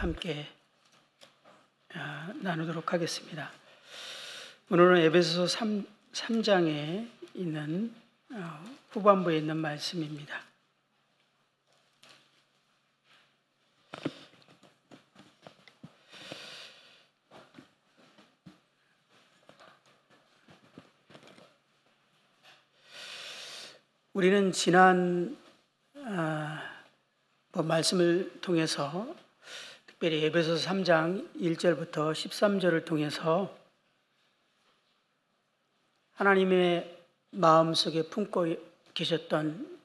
함께 나누도록 하겠습니다. 오늘은 에베소서 3장에 있는 후반부에 있는 말씀입니다. 우리는 지난 말씀을 통해서 특별히 에베소서 3장 1절부터 13절을 통해서 하나님의 마음속에 품고 계셨던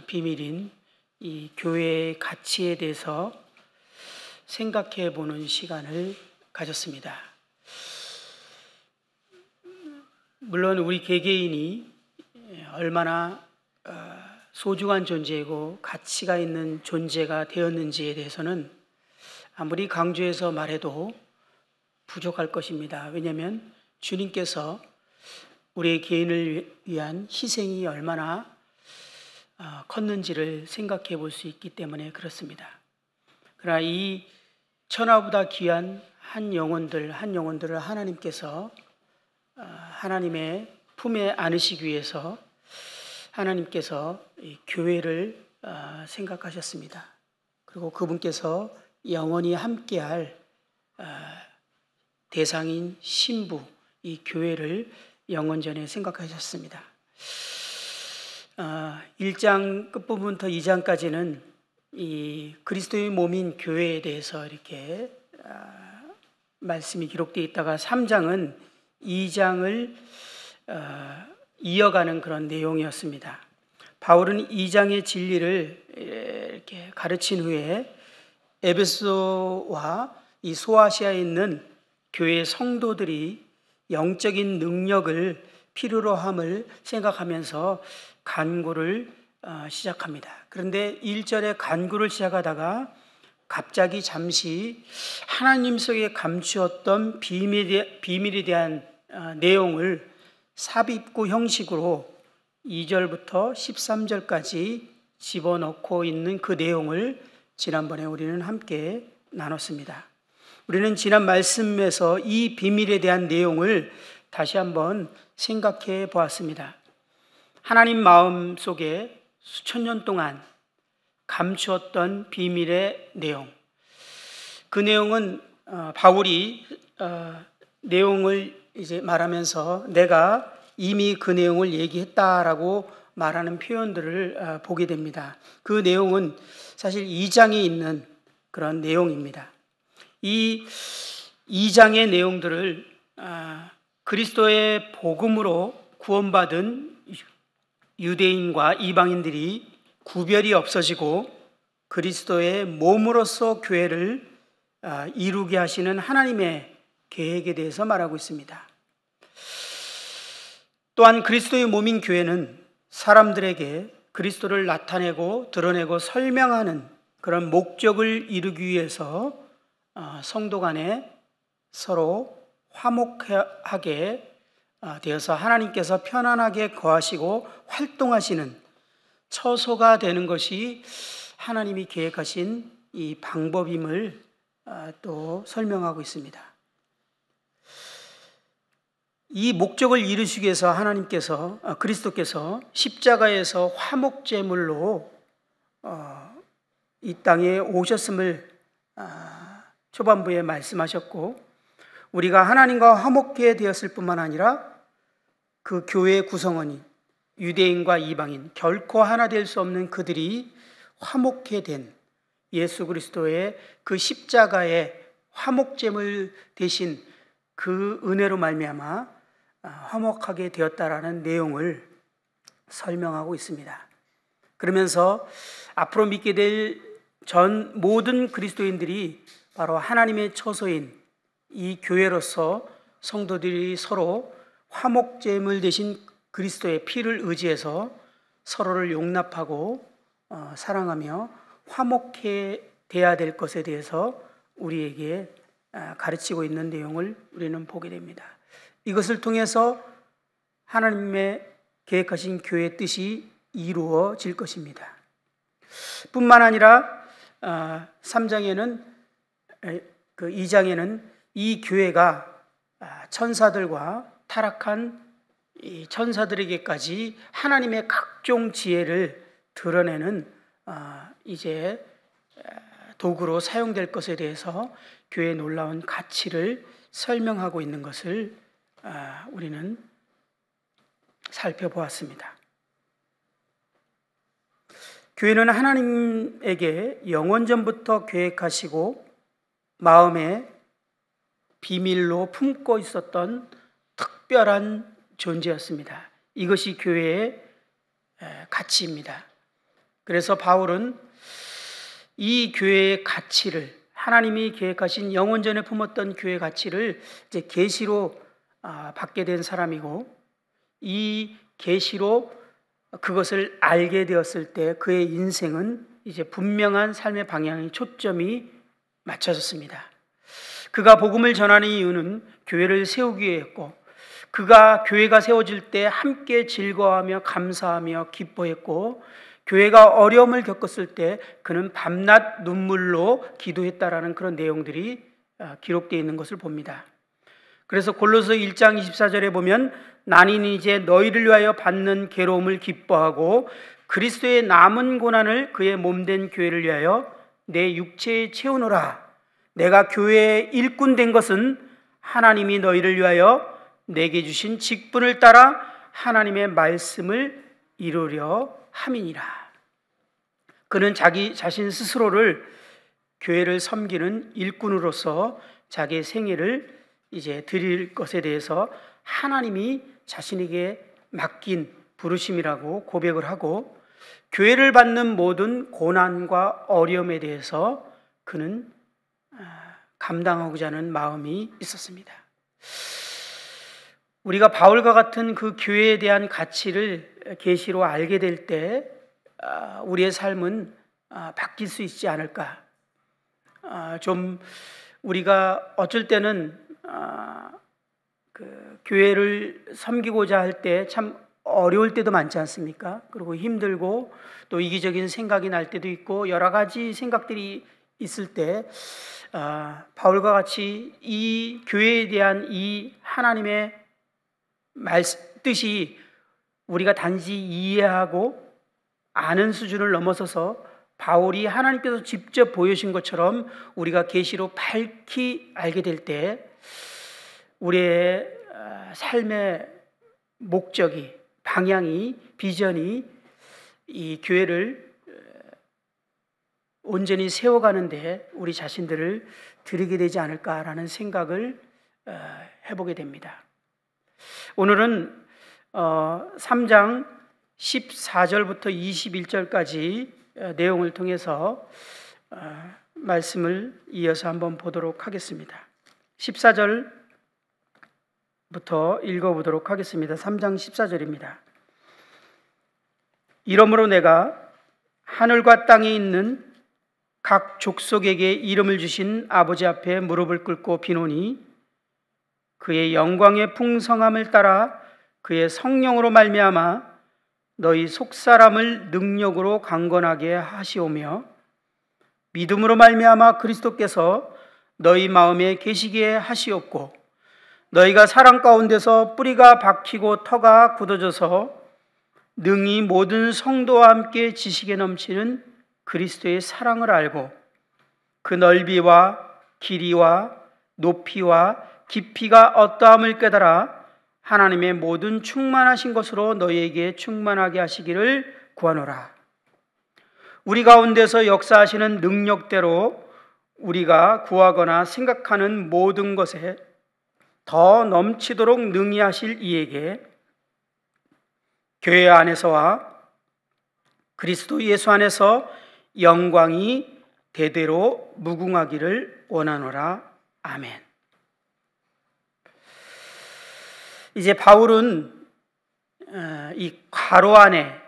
비밀인 이 교회의 가치에 대해서 생각해 보는 시간을 가졌습니다. 물론 우리 개개인이 얼마나 소중한 존재이고 가치가 있는 존재가 되었는지에 대해서는 아무리 강조해서 말해도 부족할 것입니다. 왜냐하면 주님께서 우리의 개인을 위한 희생이 얼마나 컸는지를 생각해 볼 수 있기 때문에 그렇습니다. 그러나 이 천하보다 귀한 한 영혼들을 하나님께서 하나님의 품에 안으시기 위해서 하나님께서 이 교회를 생각하셨습니다. 그리고 그분께서 영원히 함께할 대상인 신부, 이 교회를 영원전에 생각하셨습니다. 1장 끝부분부터 2장까지는 이 그리스도의 몸인 교회에 대해서 이렇게 말씀이 기록되어 있다가 3장은 2장을 이어가는 그런 내용이었습니다. 바울은 2장의 진리를 이렇게 가르친 후에 에베소와 이 소아시아에 있는 교회 성도들이 영적인 능력을 필요로 함을 생각하면서 간구를 시작합니다. 그런데 1절에 간구를 시작하다가 갑자기 잠시 하나님 속에 감추었던 비밀에 대한 내용을 삽입구 형식으로 2절부터 13절까지 집어넣고 있는 그 내용을 지난번에 우리는 함께 나눴습니다. 우리는 지난 말씀에서 이 비밀에 대한 내용을 다시 한번 생각해 보았습니다. 하나님 마음 속에 수천 년 동안 감추었던 비밀의 내용, 그 내용은 바울이 내용을 이제 말하면서 내가 이미 그 내용을 얘기했다라고 말하는 표현들을 보게 됩니다. 그 내용은 사실 2장에 있는 그런 내용입니다. 이 2장의 내용들을 그리스도의 복음으로 구원받은 유대인과 이방인들이 구별이 없어지고 그리스도의 몸으로서 교회를 이루게 하시는 하나님의 계획에 대해서 말하고 있습니다. 또한 그리스도의 몸인 교회는 사람들에게 그리스도를 나타내고 드러내고 설명하는 그런 목적을 이루기 위해서 성도 간에 서로 화목하게 되어서 하나님께서 편안하게 거하시고 활동하시는 처소가 되는 것이 하나님이 계획하신 이 방법임을 또 설명하고 있습니다. 이 목적을 이루시기 위해서 하나님께서 그리스도께서 십자가에서 화목제물로 이 땅에 오셨음을 초반부에 말씀하셨고, 우리가 하나님과 화목게 되었을 뿐만 아니라 그 교회의 구성원인 유대인과 이방인 결코 하나 될 수 없는 그들이 화목게 된 예수 그리스도의 그 십자가의 화목제물 대신 그 은혜로 말미암아 화목하게 되었다라는 내용을 설명하고 있습니다. 그러면서 앞으로 믿게 될 전 모든 그리스도인들이 바로 하나님의 처소인 이 교회로서 성도들이 서로 화목제물 대신 그리스도의 피를 의지해서 서로를 용납하고 사랑하며 화목해 돼야 될 것에 대해서 우리에게 가르치고 있는 내용을 우리는 보게 됩니다. 이것을 통해서 하나님의 계획하신 교회의 뜻이 이루어질 것입니다. 뿐만 아니라 3장에는 그 2장에는 이 교회가 천사들과 타락한 이 천사들에게까지 하나님의 각종 지혜를 드러내는 이제 도구로 사용될 것에 대해서 교회의 놀라운 가치를 설명하고 있는 것을 우리는 살펴보았습니다. 교회는 하나님에게 영원전부터 계획하시고 마음에 비밀로 품고 있었던 특별한 존재였습니다. 이것이 교회의 가치입니다. 그래서 바울은 이 교회의 가치를, 하나님이 계획하신 영원전에 품었던 교회의 가치를 이제 계시로 받게 된 사람이고, 이 계시로 그것을 알게 되었을 때 그의 인생은 이제 분명한 삶의 방향의 초점이 맞춰졌습니다. 그가 복음을 전하는 이유는 교회를 세우기 위해였고, 그가 교회가 세워질 때 함께 즐거워하며 감사하며 기뻐했고, 교회가 어려움을 겪었을 때 그는 밤낮 눈물로 기도했다라는 그런 내용들이 기록되어 있는 것을 봅니다. 그래서 골로새 1장 24절에 보면 나는 이제 너희를 위하여 받는 괴로움을 기뻐하고 그리스도의 남은 고난을 그의 몸된 교회를 위하여 내 육체에 채우노라. 내가 교회의 일꾼 된 것은 하나님이 너희를 위하여 내게 주신 직분을 따라 하나님의 말씀을 이루려 함이니라. 그는 자기 자신 스스로를 교회를 섬기는 일꾼으로서 자기의 생애를 이제 드릴 것에 대해서 하나님이 자신에게 맡긴 부르심이라고 고백을 하고, 교회를 받는 모든 고난과 어려움에 대해서 그는 감당하고자 하는 마음이 있었습니다. 우리가 바울과 같은 그 교회에 대한 가치를 계시로 알게 될 때 우리의 삶은 바뀔 수 있지 않을까. 좀 우리가 어쩔 때는 그 교회를 섬기고자 할 때 참 어려울 때도 많지 않습니까? 그리고 힘들고 또 이기적인 생각이 날 때도 있고 여러 가지 생각들이 있을 때 바울과 같이 이 교회에 대한 이 하나님의 뜻이 우리가 단지 이해하고 아는 수준을 넘어서서 바울이 하나님께서 직접 보여주신 것처럼 우리가 계시로 밝히 알게 될 때 우리의 삶의 목적이, 방향이, 비전이 이 교회를 온전히 세워가는데 우리 자신들을 드리게 되지 않을까라는 생각을 해보게 됩니다. 오늘은 3장 14절부터 21절까지 내용을 통해서 말씀을 이어서 한번 보도록 하겠습니다. 14절부터 읽어보도록 하겠습니다. 3장 14절입니다. 이러므로 내가 하늘과 땅에 있는 각 족속에게 이름을 주신 아버지 앞에 무릎을 꿇고 비노니 그의 영광의 풍성함을 따라 그의 성령으로 말미암아 너희 속사람을 능력으로 강건하게 하시오며 믿음으로 말미암아 그리스도께서 너희 마음에 계시게 하시옵고 너희가 사랑 가운데서 뿌리가 박히고 터가 굳어져서 능히 모든 성도와 함께 지식에 넘치는 그리스도의 사랑을 알고 그 넓이와 길이와 높이와 깊이가 어떠함을 깨달아 하나님의 모든 충만하신 것으로 너희에게 충만하게 하시기를 구하노라. 우리 가운데서 역사하시는 능력대로 우리가 구하거나 생각하는 모든 것에 더 넘치도록 능히 하실 이에게 교회 안에서와 그리스도 예수 안에서 영광이 대대로 무궁하기를 원하노라. 아멘. 이제 바울은 이 괄호 안에,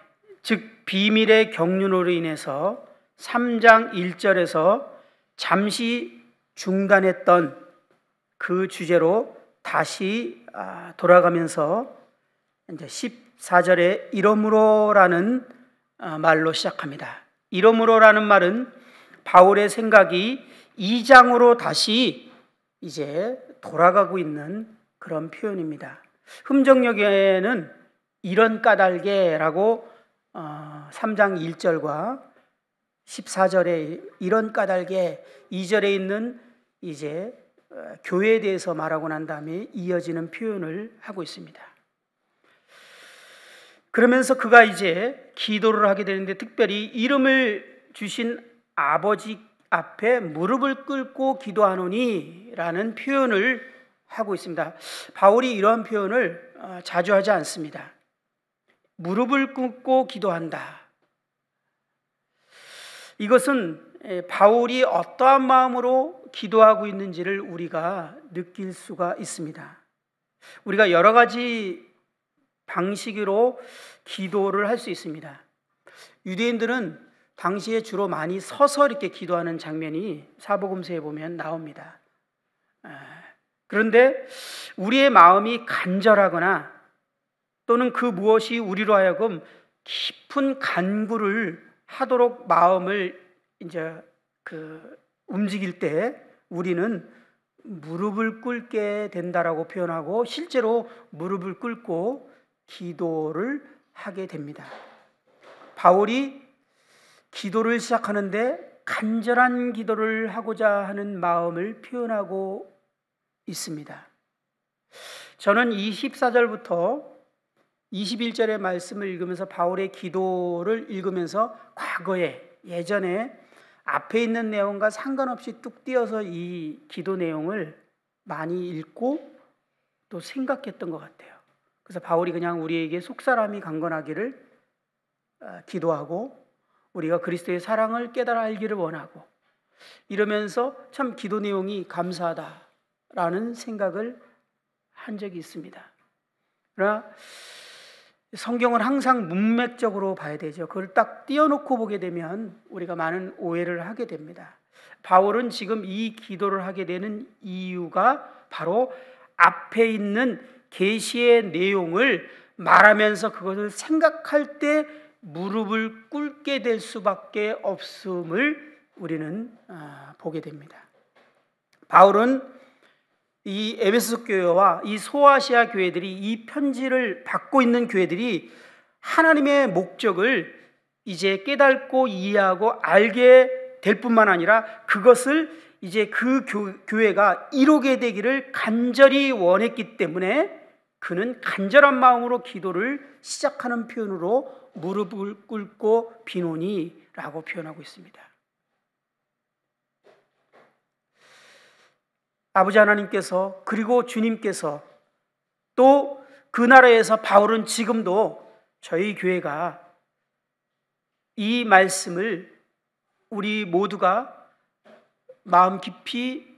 즉 비밀의 경륜으로 인해서 3장 1절에서 잠시 중단했던 그 주제로 다시 돌아가면서 이제 14절에 이러므로라는 말로 시작합니다. 이러므로라는 말은 바울의 생각이 2장으로 다시 이제 돌아가고 있는 그런 표현입니다. 흠정역에는 이런 까닭에라고 3장 1절과 14절에 이런 까닭에, 2절에 있는 이제 교회에 대해서 말하고 난 다음에 이어지는 표현을 하고 있습니다. 그러면서 그가 이제 기도를 하게 되는데, 특별히 이름을 주신 아버지 앞에 무릎을 꿇고 기도하노니 라는 표현을 하고 있습니다. 바울이 이런 표현을 자주 하지 않습니다. 무릎을 꿇고 기도한다. 이것은 바울이 어떠한 마음으로 기도하고 있는지를 우리가 느낄 수가 있습니다. 우리가 여러 가지 방식으로 기도를 할 수 있습니다. 유대인들은 당시에 주로 많이 서서 이렇게 기도하는 장면이 사복음서에 보면 나옵니다. 그런데 우리의 마음이 간절하거나 또는 그 무엇이 우리로 하여금 깊은 간구를 하도록 마음을 이제 움직일 때 우리는 무릎을 꿇게 된다라고 표현하고, 실제로 무릎을 꿇고 기도를 하게 됩니다. 바울이 기도를 시작하는데 간절한 기도를 하고자 하는 마음을 표현하고 있습니다. 저는 이 14절부터 21절의 말씀을 읽으면서, 바울의 기도를 읽으면서 과거에, 예전에 앞에 있는 내용과 상관없이 뚝 띄어서 이 기도 내용을 많이 읽고 또 생각했던 것 같아요. 그래서 바울이 그냥 우리에게 속사람이 강건하기를 기도하고, 우리가 그리스도의 사랑을 깨달아 알기를 원하고, 이러면서 참 기도 내용이 감사하다라는 생각을 한 적이 있습니다. 그러나 성경을 항상 문맥적으로 봐야 되죠. 그걸 딱 띄워놓고 보게 되면 우리가 많은 오해를 하게 됩니다. 바울은 지금 이 기도를 하게 되는 이유가 바로 앞에 있는 계시의 내용을 말하면서 그것을 생각할 때 무릎을 꿇게 될 수밖에 없음을 우리는 보게 됩니다. 바울은 이 에베소 교회와 이 소아시아 교회들이, 이 편지를 받고 있는 교회들이 하나님의 목적을 이제 깨닫고 이해하고 알게 될 뿐만 아니라 그것을 이제 그 교회가 이루게 되기를 간절히 원했기 때문에 그는 간절한 마음으로 기도를 시작하는 표현으로 무릎을 꿇고 비노니라고 표현하고 있습니다. 아버지 하나님께서, 그리고 주님께서, 또 그 나라에서 바울은 지금도 저희 교회가 이 말씀을 우리 모두가 마음 깊이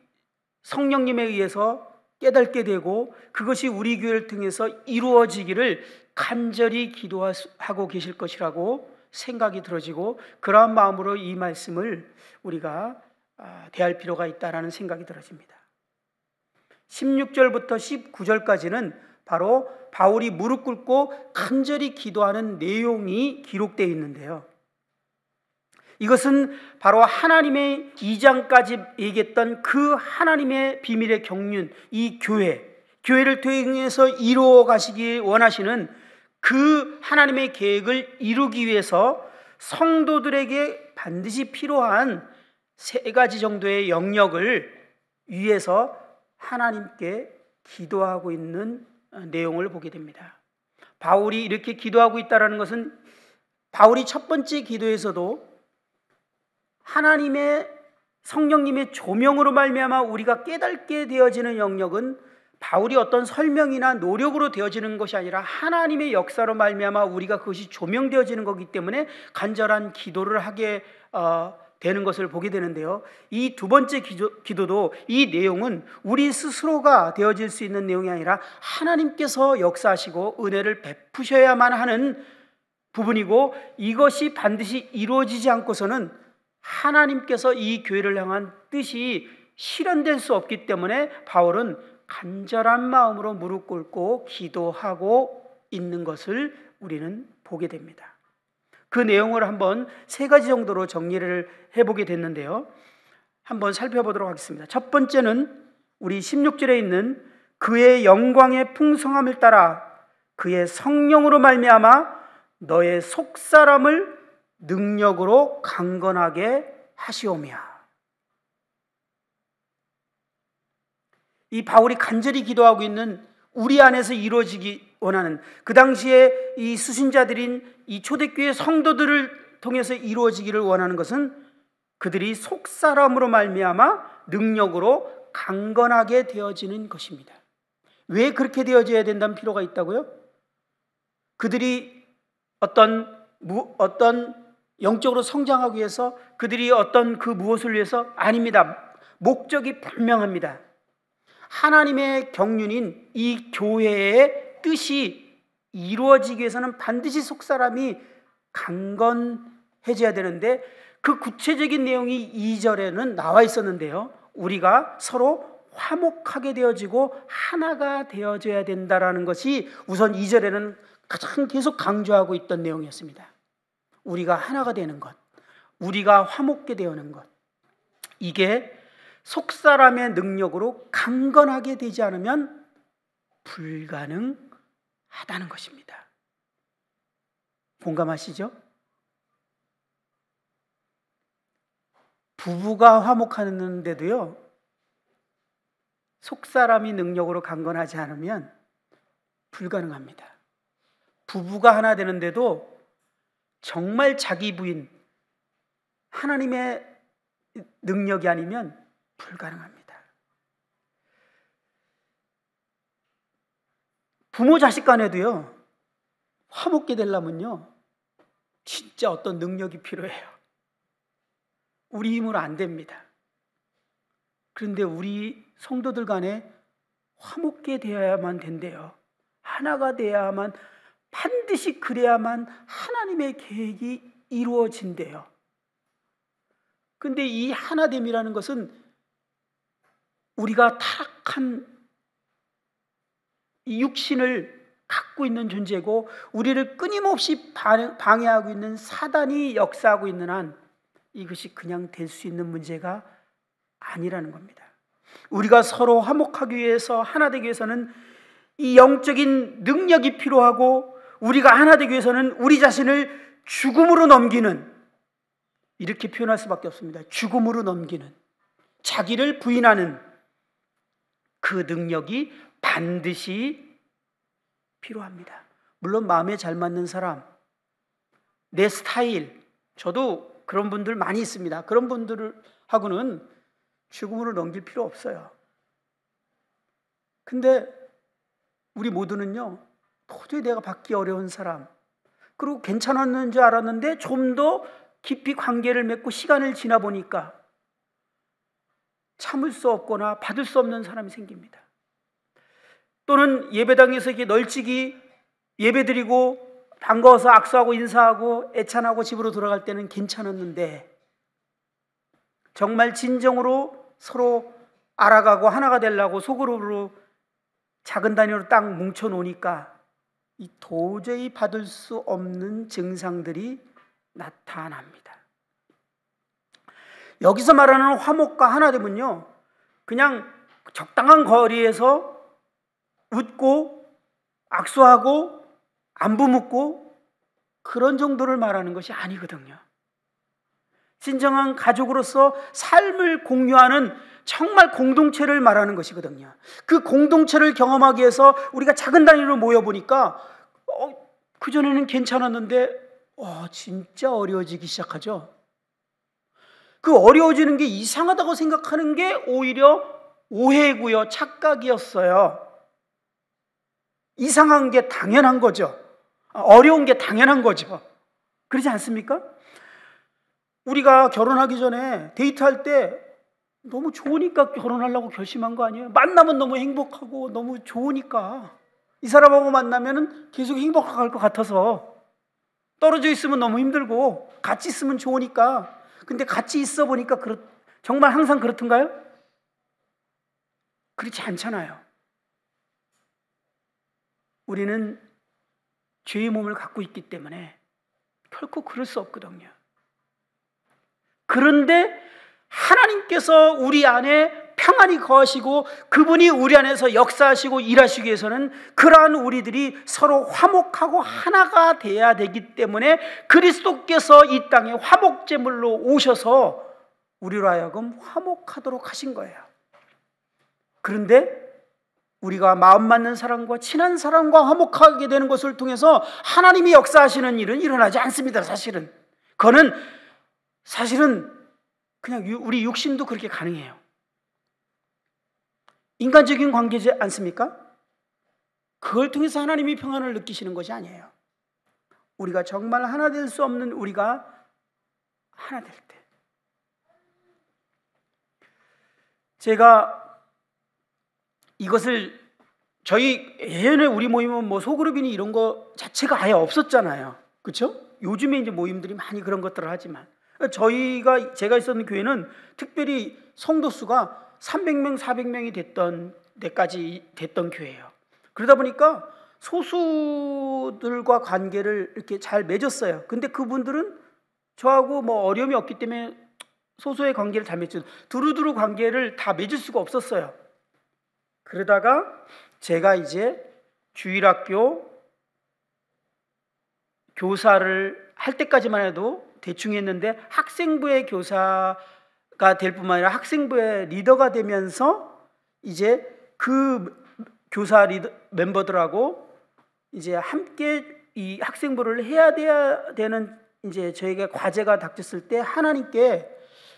성령님에 의해서 깨닫게 되고 그것이 우리 교회를 통해서 이루어지기를 간절히 기도하고 계실 것이라고 생각이 들어지고, 그러한 마음으로 이 말씀을 우리가 대할 필요가 있다라는 생각이 들어집니다. 16절부터 19절까지는 바로 바울이 무릎 꿇고 간절히 기도하는 내용이 기록되어 있는데요, 이것은 바로 하나님의 2장까지 얘기했던 그 하나님의 비밀의 경륜, 이 교회를 통해서 이루어 가시기 원하시는 그 하나님의 계획을 이루기 위해서 성도들에게 반드시 필요한 3가지 정도의 영역을 위해서 하나님께 기도하고 있는 내용을 보게 됩니다. 바울이 이렇게 기도하고 있다는 것은, 바울이 첫 번째 기도에서도 하나님의 성령님의 조명으로 말미암아 우리가 깨닫게 되어지는 영역은 바울이 어떤 설명이나 노력으로 되어지는 것이 아니라 하나님의 역사로 말미암아 우리가 그것이 조명되어지는 거기 때문에 간절한 기도를 하게 되는 것을 보게 되는데요, 이 두 번째 기도도 이 내용은 우리 스스로가 되어질 수 있는 내용이 아니라 하나님께서 역사하시고 은혜를 베푸셔야만 하는 부분이고, 이것이 반드시 이루어지지 않고서는 하나님께서 이 교회를 향한 뜻이 실현될 수 없기 때문에 바울은 간절한 마음으로 무릎 꿇고 기도하고 있는 것을 우리는 보게 됩니다. 그 내용을 한번 3가지 정도로 정리를 해보게 됐는데요, 한번 살펴보도록 하겠습니다. 첫 번째는 우리 16절에 있는 그의 영광의 풍성함을 따라 그의 성령으로 말미암아 너의 속사람을 능력으로 강건하게 하시오며. 이 바울이 간절히 기도하고 있는 우리 안에서 이루어지기 원하는, 그 당시에 이 수신자들인 이 초대교회 성도들을 통해서 이루어지기를 원하는 것은 그들이 속사람으로 말미암아 능력으로 강건하게 되어지는 것입니다. 왜 그렇게 되어져야 된다는 필요가 있다고요? 그들이 어떤 영적으로 성장하기 위해서, 그들이 어떤 그 무엇을 위해서? 아닙니다. 목적이 분명합니다. 하나님의 경륜인 이 교회의 뜻이 이루어지기 위해서는 반드시 속사람이 강건해져야 되는데, 그 구체적인 내용이 2절에는 나와 있었는데요, 우리가 서로 화목하게 되어지고 하나가 되어져야 된다라는 것이 우선 2절에는 가장 계속 강조하고 있던 내용이었습니다. 우리가 하나가 되는 것, 우리가 화목게 되는 것, 이게 속사람의 능력으로 강건하게 되지 않으면 불가능하다는 것입니다. 공감하시죠? 부부가 화목하는데도요, 속사람이 능력으로 강건하지 않으면 불가능합니다. 부부가 하나 되는데도 정말 자기 부인, 하나님의 능력이 아니면 불가능합니다. 부모 자식 간에도요, 화목게 되려면요, 진짜 어떤 능력이 필요해요. 우리 힘으로 안 됩니다. 그런데 우리 성도들 간에 화목게 되어야만 된대요. 하나가 되어야만, 반드시 그래야만 하나님의 계획이 이루어진대요. 근데 이 하나됨이라는 것은 우리가 타락한 이 육신을 갖고 있는 존재고, 우리를 끊임없이 방해하고 있는 사단이 역사하고 있는 한 이것이 그냥 될 수 있는 문제가 아니라는 겁니다. 우리가 서로 화목하기 위해서, 하나 되기 위해서는 이 영적인 능력이 필요하고, 우리가 하나 되기 위해서는 우리 자신을 죽음으로 넘기는, 이렇게 표현할 수밖에 없습니다. 죽음으로 넘기는, 자기를 부인하는 그 능력이 반드시 필요합니다. 물론 마음에 잘 맞는 사람, 내 스타일, 저도 그런 분들 많이 있습니다. 그런 분들하고는 죽음으로 넘길 필요 없어요. 근데 우리 모두는요, 도저히 내가 받기 어려운 사람, 그리고 괜찮았는 줄 알았는데 좀 더 깊이 관계를 맺고 시간을 지나 보니까 참을 수 없거나 받을 수 없는 사람이 생깁니다. 또는 예배당에서 이렇게 널찍이 예배드리고 반가워서 악수하고 인사하고 애찬하고 집으로 돌아갈 때는 괜찮았는데, 정말 진정으로 서로 알아가고 하나가 되려고 소그룹으로 작은 단위로 딱 뭉쳐 놓으니까 이 도저히 받을 수 없는 증상들이 나타납니다. 여기서 말하는 화목과 하나됨은요, 그냥 적당한 거리에서 웃고 악수하고 안부 묻고 그런 정도를 말하는 것이 아니거든요. 진정한 가족으로서 삶을 공유하는 정말 공동체를 말하는 것이거든요. 그 공동체를 경험하기 위해서 우리가 작은 단위로 모여보니까 그전에는 괜찮았는데 진짜 어려워지기 시작하죠. 그 어려워지는 게 이상하다고 생각하는 게 오히려 오해고요, 착각이었어요. 이상한 게 당연한 거죠. 어려운 게 당연한 거죠. 그렇지 않습니까? 우리가 결혼하기 전에 데이트할 때 너무 좋으니까 결혼하려고 결심한 거 아니에요? 만나면 너무 행복하고 너무 좋으니까, 이 사람하고 만나면 계속 행복할 것 같아서, 떨어져 있으면 너무 힘들고 같이 있으면 좋으니까. 근데 같이 있어 보니까 정말 항상 그렇던가요? 그렇지 않잖아요. 우리는 죄의 몸을 갖고 있기 때문에 결코 그럴 수 없거든요. 그런데 하나님께서 우리 안에 평안히 거하시고 그분이 우리 안에서 역사하시고 일하시기 위해서는 그러한 우리들이 서로 화목하고 하나가 돼야 되기 때문에 그리스도께서 이 땅에 화목제물로 오셔서 우리로 하여금 화목하도록 하신 거예요. 그런데 우리가 마음 맞는 사람과 친한 사람과 화목하게 되는 것을 통해서 하나님이 역사하시는 일은 일어나지 않습니다. 사실은 그거는 사실은 그냥 우리 육신도 그렇게 가능해요. 인간적인 관계지 않습니까? 그걸 통해서 하나님이 평안을 느끼시는 것이 아니에요. 우리가 정말 하나 될 수 없는 우리가 하나 될 때, 제가 이것을 저희 예전에 우리 모임은 뭐 소그룹이니 이런 거 자체가 아예 없었잖아요. 그렇죠? 요즘에 이제 모임들이 많이 그런 것들을 하지만 제가 있었던 교회는 특별히 성도 수가 300명, 400명이 됐던 데까지 됐던 교회예요. 그러다 보니까 소수들과 관계를 이렇게 잘 맺었어요. 근데 그분들은 저하고 뭐 어려움이 없기 때문에 소수의 관계를 잘 맺죠. 두루두루 관계를 다 맺을 수가 없었어요. 그러다가 제가 이제 주일학교 교사를 할 때까지만 해도 대충 했는데 학생부의 교사가 될 뿐만 아니라 학생부의 리더가 되면서 이제 그 교사 멤버들하고 이제 함께 이 학생부를 해야 되는 이제 저에게 과제가 닥쳤을 때 하나님께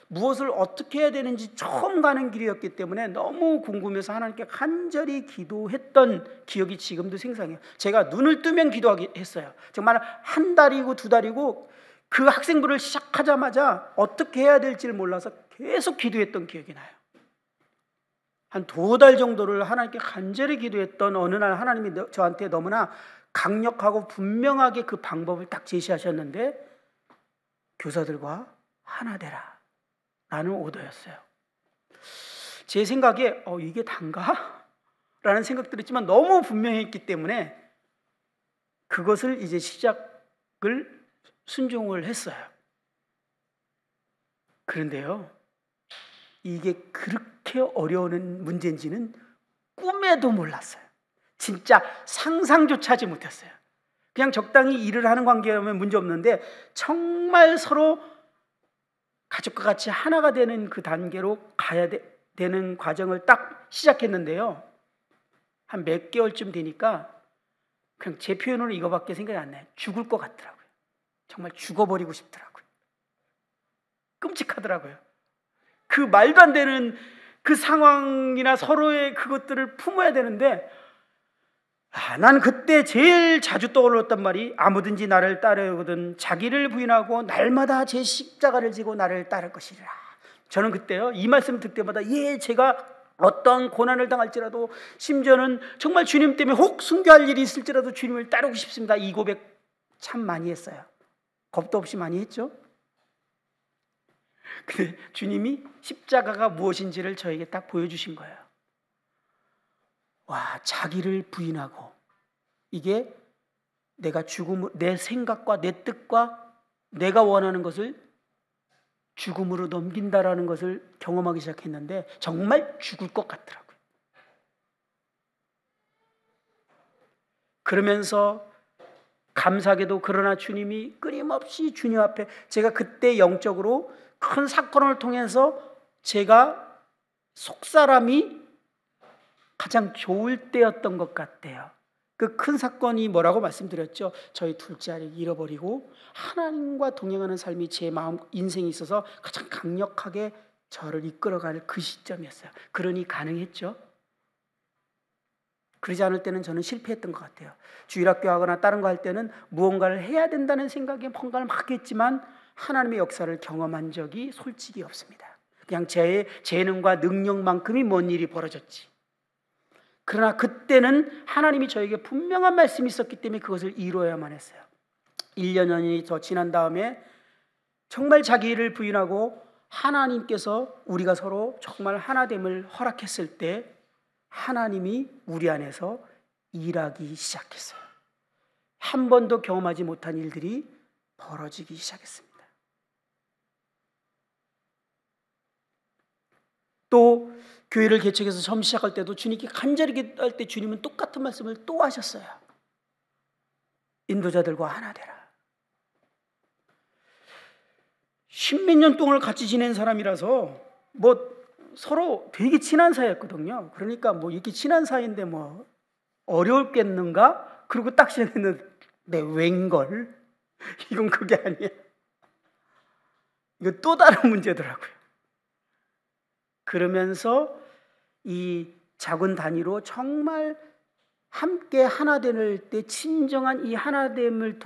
무엇을 어떻게 해야 되는지 처음 가는 길이었기 때문에 너무 궁금해서 하나님께 간절히 기도했던 기억이 지금도 생생해요. 제가 눈을 뜨면 기도하기 했어요. 정말 한 달이고 두 달이고 그 학생부를 시작하자마자 어떻게 해야 될지를 몰라서 계속 기도했던 기억이 나요. 한 2달 정도를 하나님께 간절히 기도했던 어느 날 하나님이 저한테 너무나 강력하고 분명하게 그 방법을 딱 제시하셨는데 교사들과 하나 되라 라는 오더였어요. 제 생각에 이게 단가? 라는 생각도 했지만 너무 분명했기 때문에 그것을 이제 시작을 순종을 했어요. 그런데요, 이게 그렇게 어려운 문제인지는 꿈에도 몰랐어요. 진짜 상상조차 하지 못했어요. 그냥 적당히 일을 하는 관계라면 문제 없는데 정말 서로 가족과 같이 하나가 되는 그 단계로 가야 되는 과정을 딱 시작했는데요, 한 몇 개월쯤 되니까 그냥 제 표현으로 이거밖에 생각이 안 나요. 죽을 것 같더라고요. 정말 죽어버리고 싶더라고요. 끔찍하더라고요. 그 말도 안 되는 그 상황이나 서로의 그것들을 품어야 되는데, 난 그때 제일 자주 떠올랐단 말이 아무든지 나를 따르거든 자기를 부인하고 날마다 제 십자가를 지고 나를 따를 것이라. 저는 그때요, 이 말씀 듣을 때마다 제가 어떤 고난을 당할지라도, 심지어는 정말 주님 때문에 혹 순교할 일이 있을지라도 주님을 따르고 싶습니다. 이 고백 참 많이 했어요. 겁도 없이 많이 했죠. 근데 주님이 십자가가 무엇인지를 저에게 딱 보여주신 거예요. 와, 자기를 부인하고, 이게 내가 내 생각과 내 뜻과 내가 원하는 것을 죽음으로 넘긴다라는 것을 경험하기 시작했는데 정말 죽을 것 같더라고요. 그러면서 감사하게도 그러나 주님이 끊임없이 주님 앞에, 제가 그때 영적으로 큰 사건을 통해서 제가 속사람이 가장 좋을 때였던 것 같아요. 그 큰 사건이 뭐라고 말씀드렸죠? 저희 둘째 아이를 잃어버리고 하나님과 동행하는 삶이 제 마음 인생에 있어서 가장 강력하게 저를 이끌어갈 그 시점이었어요. 그러니 가능했죠. 그러지 않을 때는 저는 실패했던 것 같아요. 주일학교 하거나 다른 거 할 때는 무언가를 해야 된다는 생각에 뭔가를 막 했지만 하나님의 역사를 경험한 적이 솔직히 없습니다. 그냥 제 재능과 능력만큼이 뭔 일이 벌어졌지. 그러나 그때는 하나님이 저에게 분명한 말씀이 있었기 때문에 그것을 이루어야만 했어요. 1년이 더 지난 다음에 정말 자기를 부인하고 하나님께서 우리가 서로 정말 하나됨을 허락했을 때 하나님이 우리 안에서 일하기 시작했어요. 한 번도 경험하지 못한 일들이 벌어지기 시작했습니다. 또 교회를 개척해서 처음 시작할 때도 주님께 간절히 기도할 때 주님은 똑같은 말씀을 또 하셨어요. 인도자들과 하나 되라. 십몇 년 동안 같이 지낸 사람이라서 뭐 서로 되게 친한 사이였거든요. 그러니까 뭐 이렇게 친한 사이인데 뭐 어려울겠는가? 그리고 딱 시작했는데 웬걸? 이건 그게 아니에요. 이거 또 다른 문제더라고요. 그러면서 이 작은 단위로 정말 함께 하나 될 때 진정한 이 하나됨을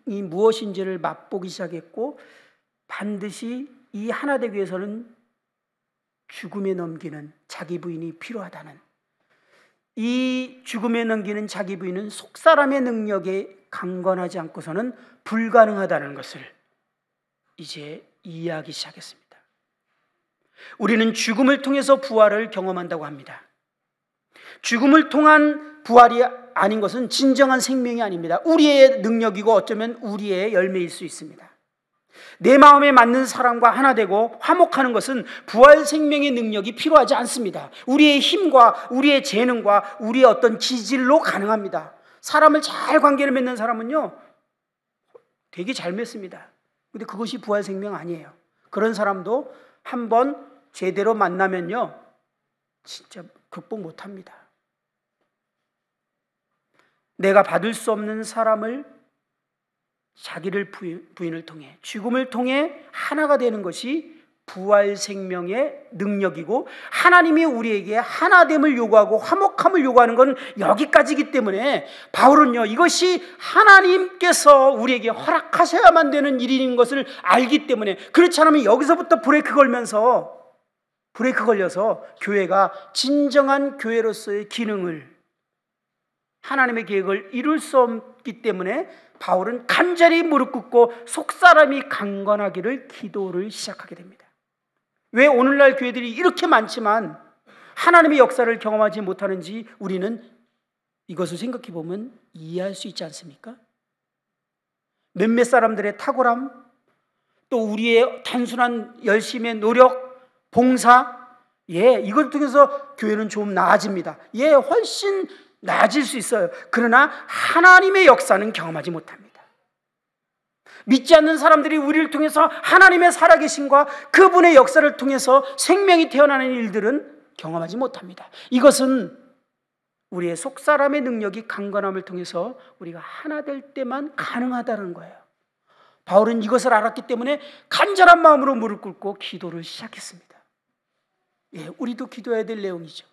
이 무엇인지를 맛보기 시작했고, 반드시 이 하나 되기 위해서는 죽음에 넘기는 자기 부인이 필요하다는, 이 죽음에 넘기는 자기 부인은 속사람의 능력에 강건하지 않고서는 불가능하다는 것을 이제 이해하기 시작했습니다. 우리는 죽음을 통해서 부활을 경험한다고 합니다. 죽음을 통한 부활이 아닌 것은 진정한 생명이 아닙니다. 우리의 능력이고 어쩌면 우리의 열매일 수 있습니다. 내 마음에 맞는 사람과 하나 되고 화목하는 것은 부활 생명의 능력이 필요하지 않습니다. 우리의 힘과 우리의 재능과 우리의 어떤 기질로 가능합니다. 사람을 잘 관계를 맺는 사람은요 되게 잘 맺습니다. 근데 그것이 부활 생명 아니에요. 그런 사람도 한번 제대로 만나면요 진짜 극복 못합니다. 내가 받을 수 없는 사람을 자기를 부인을 통해 죽음을 통해 하나가 되는 것이 부활 생명의 능력이고, 하나님이 우리에게 하나됨을 요구하고 화목함을 요구하는 건 여기까지이기 때문에 바울은요 이것이 하나님께서 우리에게 허락하셔야만 되는 일인 것을 알기 때문에, 그렇지 않으면 여기서부터 브레이크 걸려서 교회가 진정한 교회로서의 기능을, 하나님의 계획을 이룰 수 없기 때문에 바울은 간절히 무릎 꿇고 속사람이 강건하기를 기도를 시작하게 됩니다. 왜 오늘날 교회들이 이렇게 많지만 하나님의 역사를 경험하지 못하는지 우리는 이것을 생각해 보면 이해할 수 있지 않습니까? 몇몇 사람들의 탁월함, 또 우리의 단순한 열심의 노력, 봉사, 이걸 통해서 교회는 좀 나아집니다. 훨씬 나아질 수 있어요. 그러나 하나님의 역사는 경험하지 못합니다. 믿지 않는 사람들이 우리를 통해서 하나님의 살아계심과 그분의 역사를 통해서 생명이 태어나는 일들은 경험하지 못합니다. 이것은 우리의 속사람의 능력이 강건함을 통해서 우리가 하나 될 때만 가능하다는 거예요. 바울은 이것을 알았기 때문에 간절한 마음으로 무릎 꿇고 기도를 시작했습니다. 우리도 기도해야 될 내용이죠.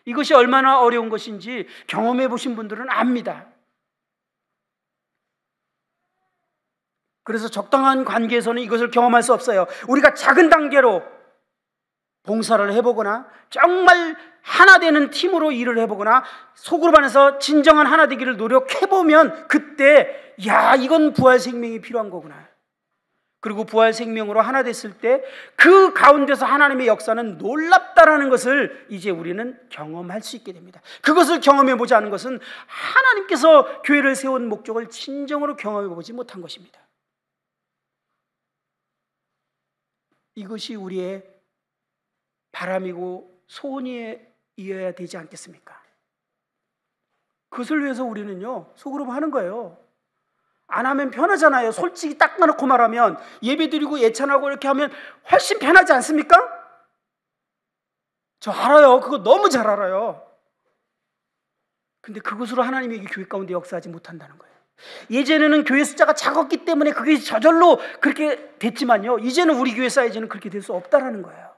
이것이 얼마나 어려운 것인지 경험해 보신 분들은 압니다. 그래서 적당한 관계에서는 이것을 경험할 수 없어요. 우리가 작은 단계로 봉사를 해보거나 정말 하나 되는 팀으로 일을 해보거나 소그룹 안에서 진정한 하나 되기를 노력해보면 그때 이건 부활 생명이 필요한 거구나. 그리고 부활 생명으로 하나 됐을 때 그 가운데서 하나님의 역사는 놀랍다라는 것을 이제 우리는 경험할 수 있게 됩니다. 그것을 경험해 보지 않은 것은 하나님께서 교회를 세운 목적을 진정으로 경험해 보지 못한 것입니다. 이것이 우리의 바람이고 소원이어야 되지 않겠습니까? 그것을 위해서 우리는요 소그룹 하는 거예요. 안 하면 편하잖아요. 솔직히 딱 까놓고 말하면 예배드리고 예찬하고 이렇게 하면 훨씬 편하지 않습니까? 저 알아요. 그거 너무 잘 알아요. 근데 그것으로 하나님이 교회 가운데 역사하지 못한다는 거예요. 예전에는 교회 숫자가 작았기 때문에 그게 저절로 그렇게 됐지만요 이제는 우리 교회 사이즈는 그렇게 될 수 없다라는 거예요.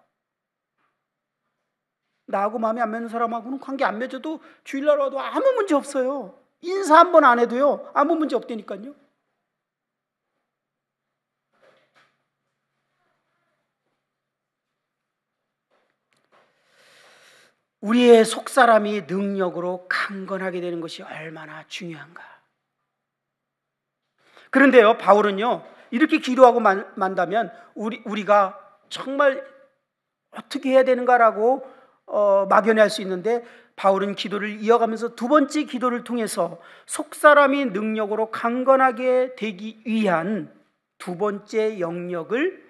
나하고 마음에 안 맞는 사람하고는 관계 안 맺어도 주일날 와도 아무 문제 없어요. 인사 한 번 안 해도요 아무 문제 없다니까요. 우리의 속사람이 능력으로 강건하게 되는 것이 얼마나 중요한가. 그런데요 바울은요 이렇게 기도하고 만다면 우리가 정말 어떻게 해야 되는가라고 막연할 수 있는데, 바울은 기도를 이어가면서 두 번째 기도를 통해서 속사람이 능력으로 강건하게 되기 위한 두 번째 영역을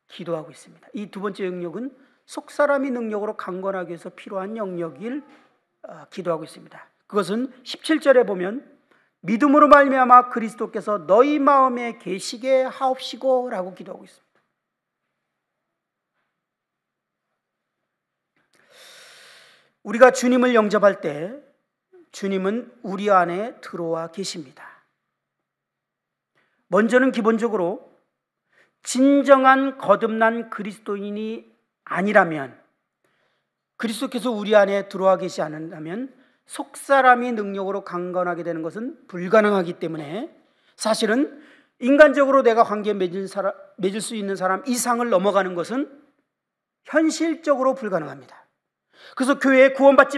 기도하고 있습니다. 이 두 번째 영역은 속사람이 능력으로 강건하기 위해서 필요한 영역을 기도하고 있습니다. 그것은 17절에 보면 믿음으로 말미암아 그리스도께서 너희 마음에 계시게 하옵시고 라고 기도하고 있습니다. 우리가 주님을 영접할 때 주님은 우리 안에 들어와 계십니다. 먼저는 기본적으로 진정한 거듭난 그리스도인이 아니라면, 그리스도께서 우리 안에 들어와 계시지 않는다면 속사람이 능력으로 강건하게 되는 것은 불가능하기 때문에 사실은 인간적으로 내가 관계 맺을 수 있는 사람 이상을 넘어가는 것은 현실적으로 불가능합니다. 그래서 교회에 구원받지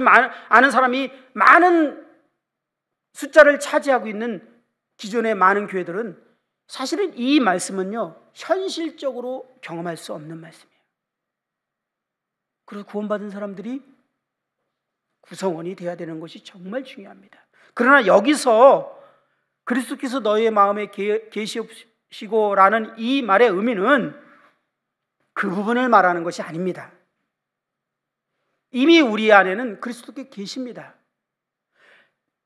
않은 사람이 많은 숫자를 차지하고 있는 기존의 많은 교회들은 사실은 이 말씀은요, 현실적으로 경험할 수 없는 말씀이에요. 그래서 구원받은 사람들이 구성원이 되어야 되는 것이 정말 중요합니다. 그러나 여기서 그리스도께서 너희의 마음에 계시옵시고라는 이 말의 의미는 그 부분을 말하는 것이 아닙니다. 이미 우리 안에는 그리스도께 계십니다.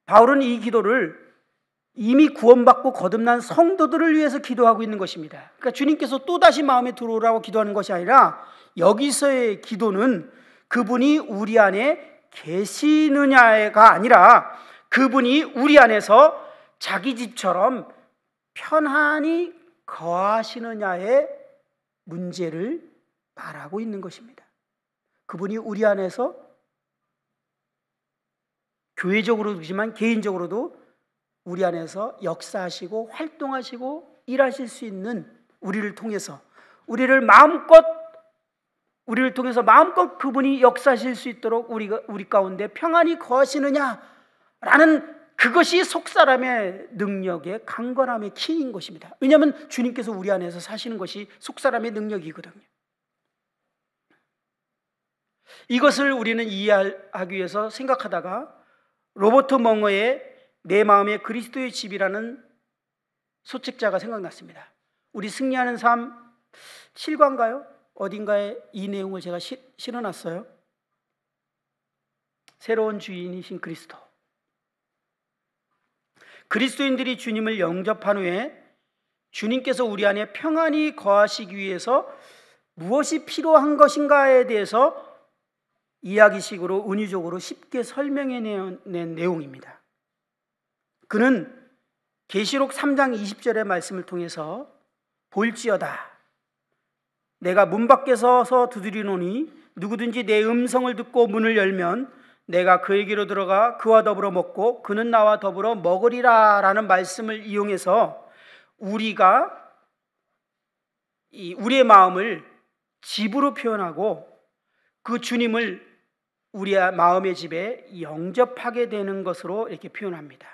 바울은 이 기도를 이미 구원받고 거듭난 성도들을 위해서 기도하고 있는 것입니다. 그러니까 주님께서 또다시 마음에 들어오라고 기도하는 것이 아니라 여기서의 기도는 그분이 우리 안에 계시느냐가 아니라 그분이 우리 안에서 자기 집처럼 편안히 거하시느냐의 문제를 말하고 있는 것입니다. 그분이 우리 안에서 교회적으로도 그렇지만 개인적으로도 우리 안에서 역사하시고 활동하시고 일하실 수 있는 우리를 통해서 우리를 통해서 마음껏 그분이 역사하실 수 있도록 우리 가운데 평안히 거하시느냐라는 그것이 속사람의 능력의 강건함의 키인 것입니다. 왜냐하면 주님께서 우리 안에서 사시는 것이 속사람의 능력이거든요. 이것을 우리는 이해하기 위해서 생각하다가 로버트 멍어의 내 마음에 그리스도의 집이라는 소책자가 생각났습니다. 우리 승리하는 삶 7과인가요? 어딘가에 이 내용을 제가 실어놨어요. 새로운 주인이신 그리스도. 그리스도인들이 주님을 영접한 후에 주님께서 우리 안에 평안히 거하시기 위해서 무엇이 필요한 것인가에 대해서 이야기식으로 은유적으로 쉽게 설명해낸 내용입니다. 그는 계시록 3장 20절의 말씀을 통해서 볼지어다 내가 문 밖에 서서 두드리노니 누구든지 내 음성을 듣고 문을 열면 내가 그에게로 들어가 그와 더불어 먹고 그는 나와 더불어 먹으리라 라는 말씀을 이용해서 우리의 마음을 집으로 표현하고 그 주님을 우리의 마음의 집에 영접하게 되는 것으로 이렇게 표현합니다.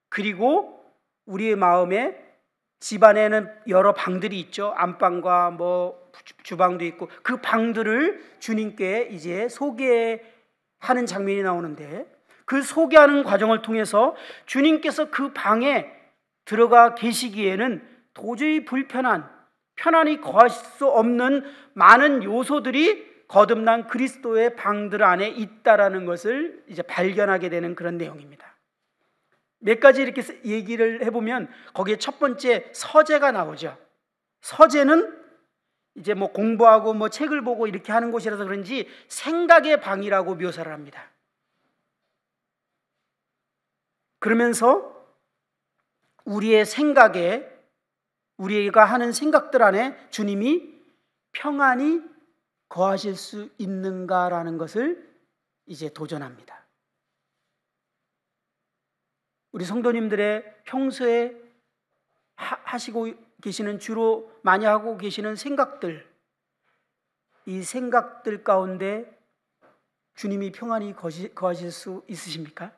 그리고 우리의 마음에 집 안에는 여러 방들이 있죠. 안방과 주방도 있고 그 방들을 주님께 이제 소개하는 장면이 나오는데 그 소개하는 과정을 통해서 주님께서 그 방에 들어가 계시기에는 도저히 편안히 거하실 수 없는 많은 요소들이 거듭난 그리스도의 방들 안에 있다라는 것을 이제 발견하게 되는 그런 내용입니다. 몇 가지 이렇게 얘기를 해보면 거기에 첫 번째 서재가 나오죠. 서재는 이제 공부하고 책을 보고 이렇게 하는 곳이라서 그런지 생각의 방이라고 묘사를 합니다. 그러면서 우리의 생각에 우리가 하는 생각들 안에 주님이 평안히 거하실 수 있는가라는 것을 이제 도전합니다. 우리 성도님들의 평소에 하시고 계시는 주로 많이 하고 계시는 생각들, 이 생각들 가운데 주님이 평안히 거하실 수 있으십니까?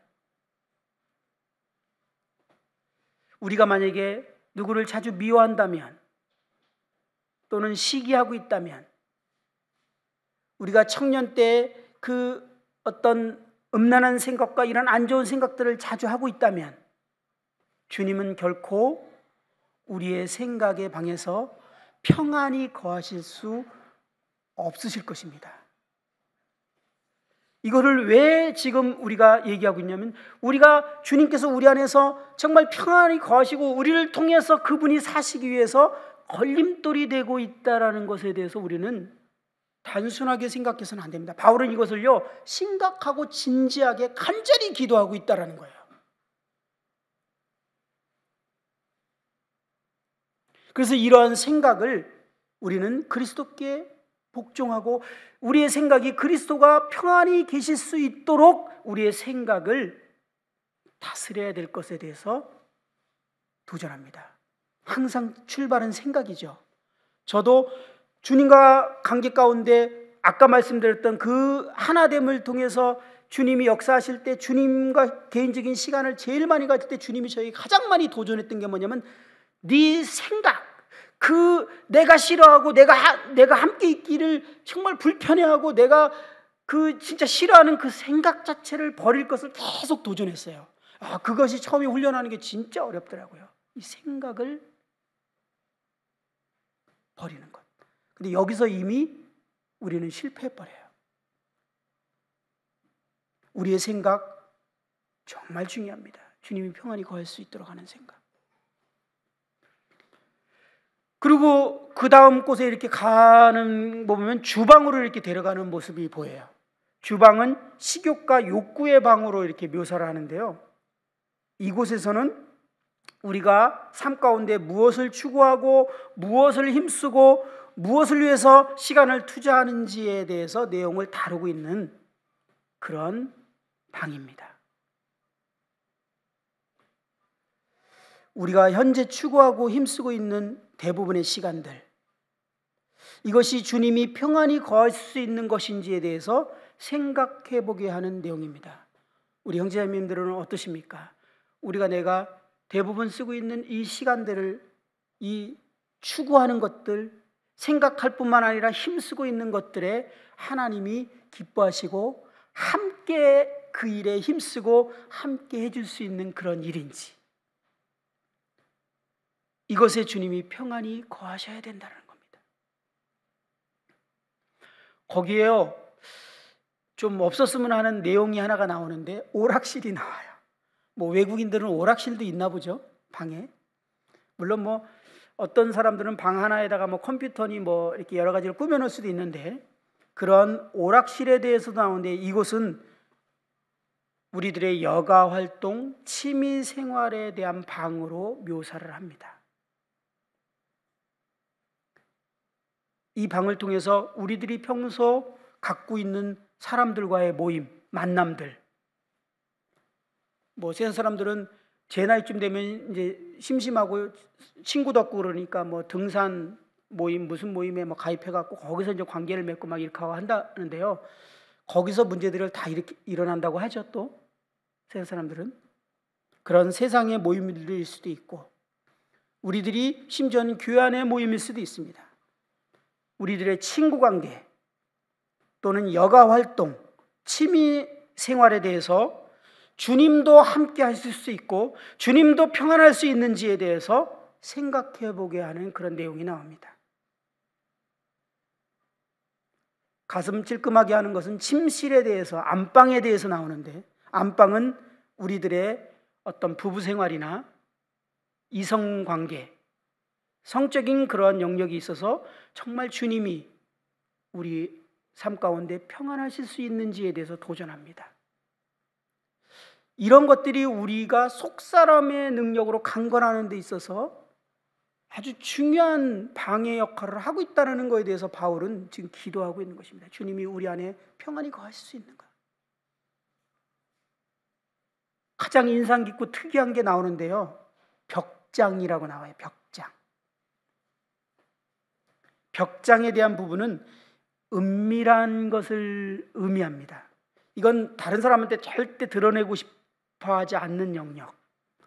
우리가 만약에 누구를 자주 미워한다면 또는 시기하고 있다면 우리가 청년 때 그 어떤 음란한 생각과 이런 안 좋은 생각들을 자주 하고 있다면 주님은 결코 우리의 생각의 방에서 평안히 거하실 수 없으실 것입니다. 이거를 왜 지금 우리가 얘기하고 있냐면, 우리가 주님께서 우리 안에서 정말 평안히 거하시고 우리를 통해서 그분이 사시기 위해서 걸림돌이 되고 있다는 것에 대해서 우리는 단순하게 생각해서는 안 됩니다. 바울은 이것을요, 심각하고 진지하게 간절히 기도하고 있다는 거예요. 그래서 이러한 생각을 우리는 그리스도께 복종하고, 우리의 생각이 그리스도가 평안히 계실 수 있도록 우리의 생각을 다스려야 될 것에 대해서 도전합니다. 항상 출발은 생각이죠. 저도 주님과 관계 가운데 아까 말씀드렸던 그 하나됨을 통해서 주님이 역사하실 때, 주님과 개인적인 시간을 제일 많이 가질 때 주님이 저에게 가장 많이 도전했던 게 뭐냐면, 네 생각, 그 내가 싫어하고 내가 함께 있기를 정말 불편해하고 내가 그 진짜 싫어하는 그 생각 자체를 버릴 것을 계속 도전했어요. 그것이 처음에 훈련하는 게 진짜 어렵더라고요. 이 생각을 버리는 것. 근데 여기서 이미 우리는 실패해버려요. 우리의 생각 정말 중요합니다. 주님이 평안히 거할 수 있도록 하는 생각. 그리고 그 다음 곳에 이렇게 가는 거 보면 주방으로 이렇게 데려가는 모습이 보여요. 주방은 식욕과 욕구의 방으로 이렇게 묘사를 하는데요, 이곳에서는 우리가 삶 가운데 무엇을 추구하고 무엇을 힘쓰고 무엇을 위해서 시간을 투자하는지에 대해서 내용을 다루고 있는 그런 방입니다. 우리가 현재 추구하고 힘쓰고 있는 대부분의 시간들, 이것이 주님이 평안히 거할 수 있는 것인지에 대해서 생각해 보게 하는 내용입니다. 우리 형제자매님들은 어떠십니까? 내가 대부분 쓰고 있는 이 시간들을, 이 추구하는 것들, 생각할 뿐만 아니라 힘쓰고 있는 것들에 하나님이 기뻐하시고 함께 그 일에 힘쓰고 함께 해줄 수 있는 그런 일인지, 이것에 주님이 평안히 거하셔야 된다는 겁니다. 거기에요, 좀 없었으면 하는 내용이 하나가 나오는데, 오락실이 나와요. 외국인들은 오락실도 있나 보죠, 방에. 물론 어떤 사람들은 방 하나에다가 컴퓨터니 이렇게 여러 가지를 꾸며놓을 수도 있는데, 그런 오락실에 대해서도 나오는데, 이곳은 우리들의 여가 활동, 취미 생활에 대한 방으로 묘사를 합니다. 이 방을 통해서 우리들이 평소 갖고 있는 사람들과의 모임, 만남들, 세상 사람들은 제 나이쯤 되면 이제 심심하고 친구도 없고 그러니까 등산 모임, 무슨 모임에 가입해갖고 거기서 이제 관계를 맺고 이렇게 하고 한다는데요, 거기서 문제들을 다 이렇게 일어난다고 하죠. 또 세상 사람들은 그런 세상의 모임일 수도 있고, 우리들이 심지어는 교회 안의 모임일 수도 있습니다. 우리들의 친구 관계 또는 여가 활동, 취미 생활에 대해서 주님도 함께 하실 수 있고 주님도 평안할 수 있는지에 대해서 생각해 보게 하는 그런 내용이 나옵니다. 가슴 찔끔하게 하는 것은 침실에 대해서, 안방에 대해서 나오는데, 안방은 우리들의 어떤 부부 생활이나 이성 관계, 성적인 그러한 영역이 있어서 정말 주님이 우리 삶 가운데 평안하실 수 있는지에 대해서 도전합니다. 이런 것들이 우리가 속사람의 능력으로 강건하는 데 있어서 아주 중요한 방해 역할을 하고 있다는 것에 대해서 바울은 지금 기도하고 있는 것입니다. 주님이 우리 안에 평안히 거하실 수 있는가. 가장 인상 깊고 특이한 게 나오는데요, 벽장이라고 나와요. 벽장에 대한 부분은 은밀한 것을 의미합니다. 이건 다른 사람한테 절대 드러내고 싶어 하지 않는 영역.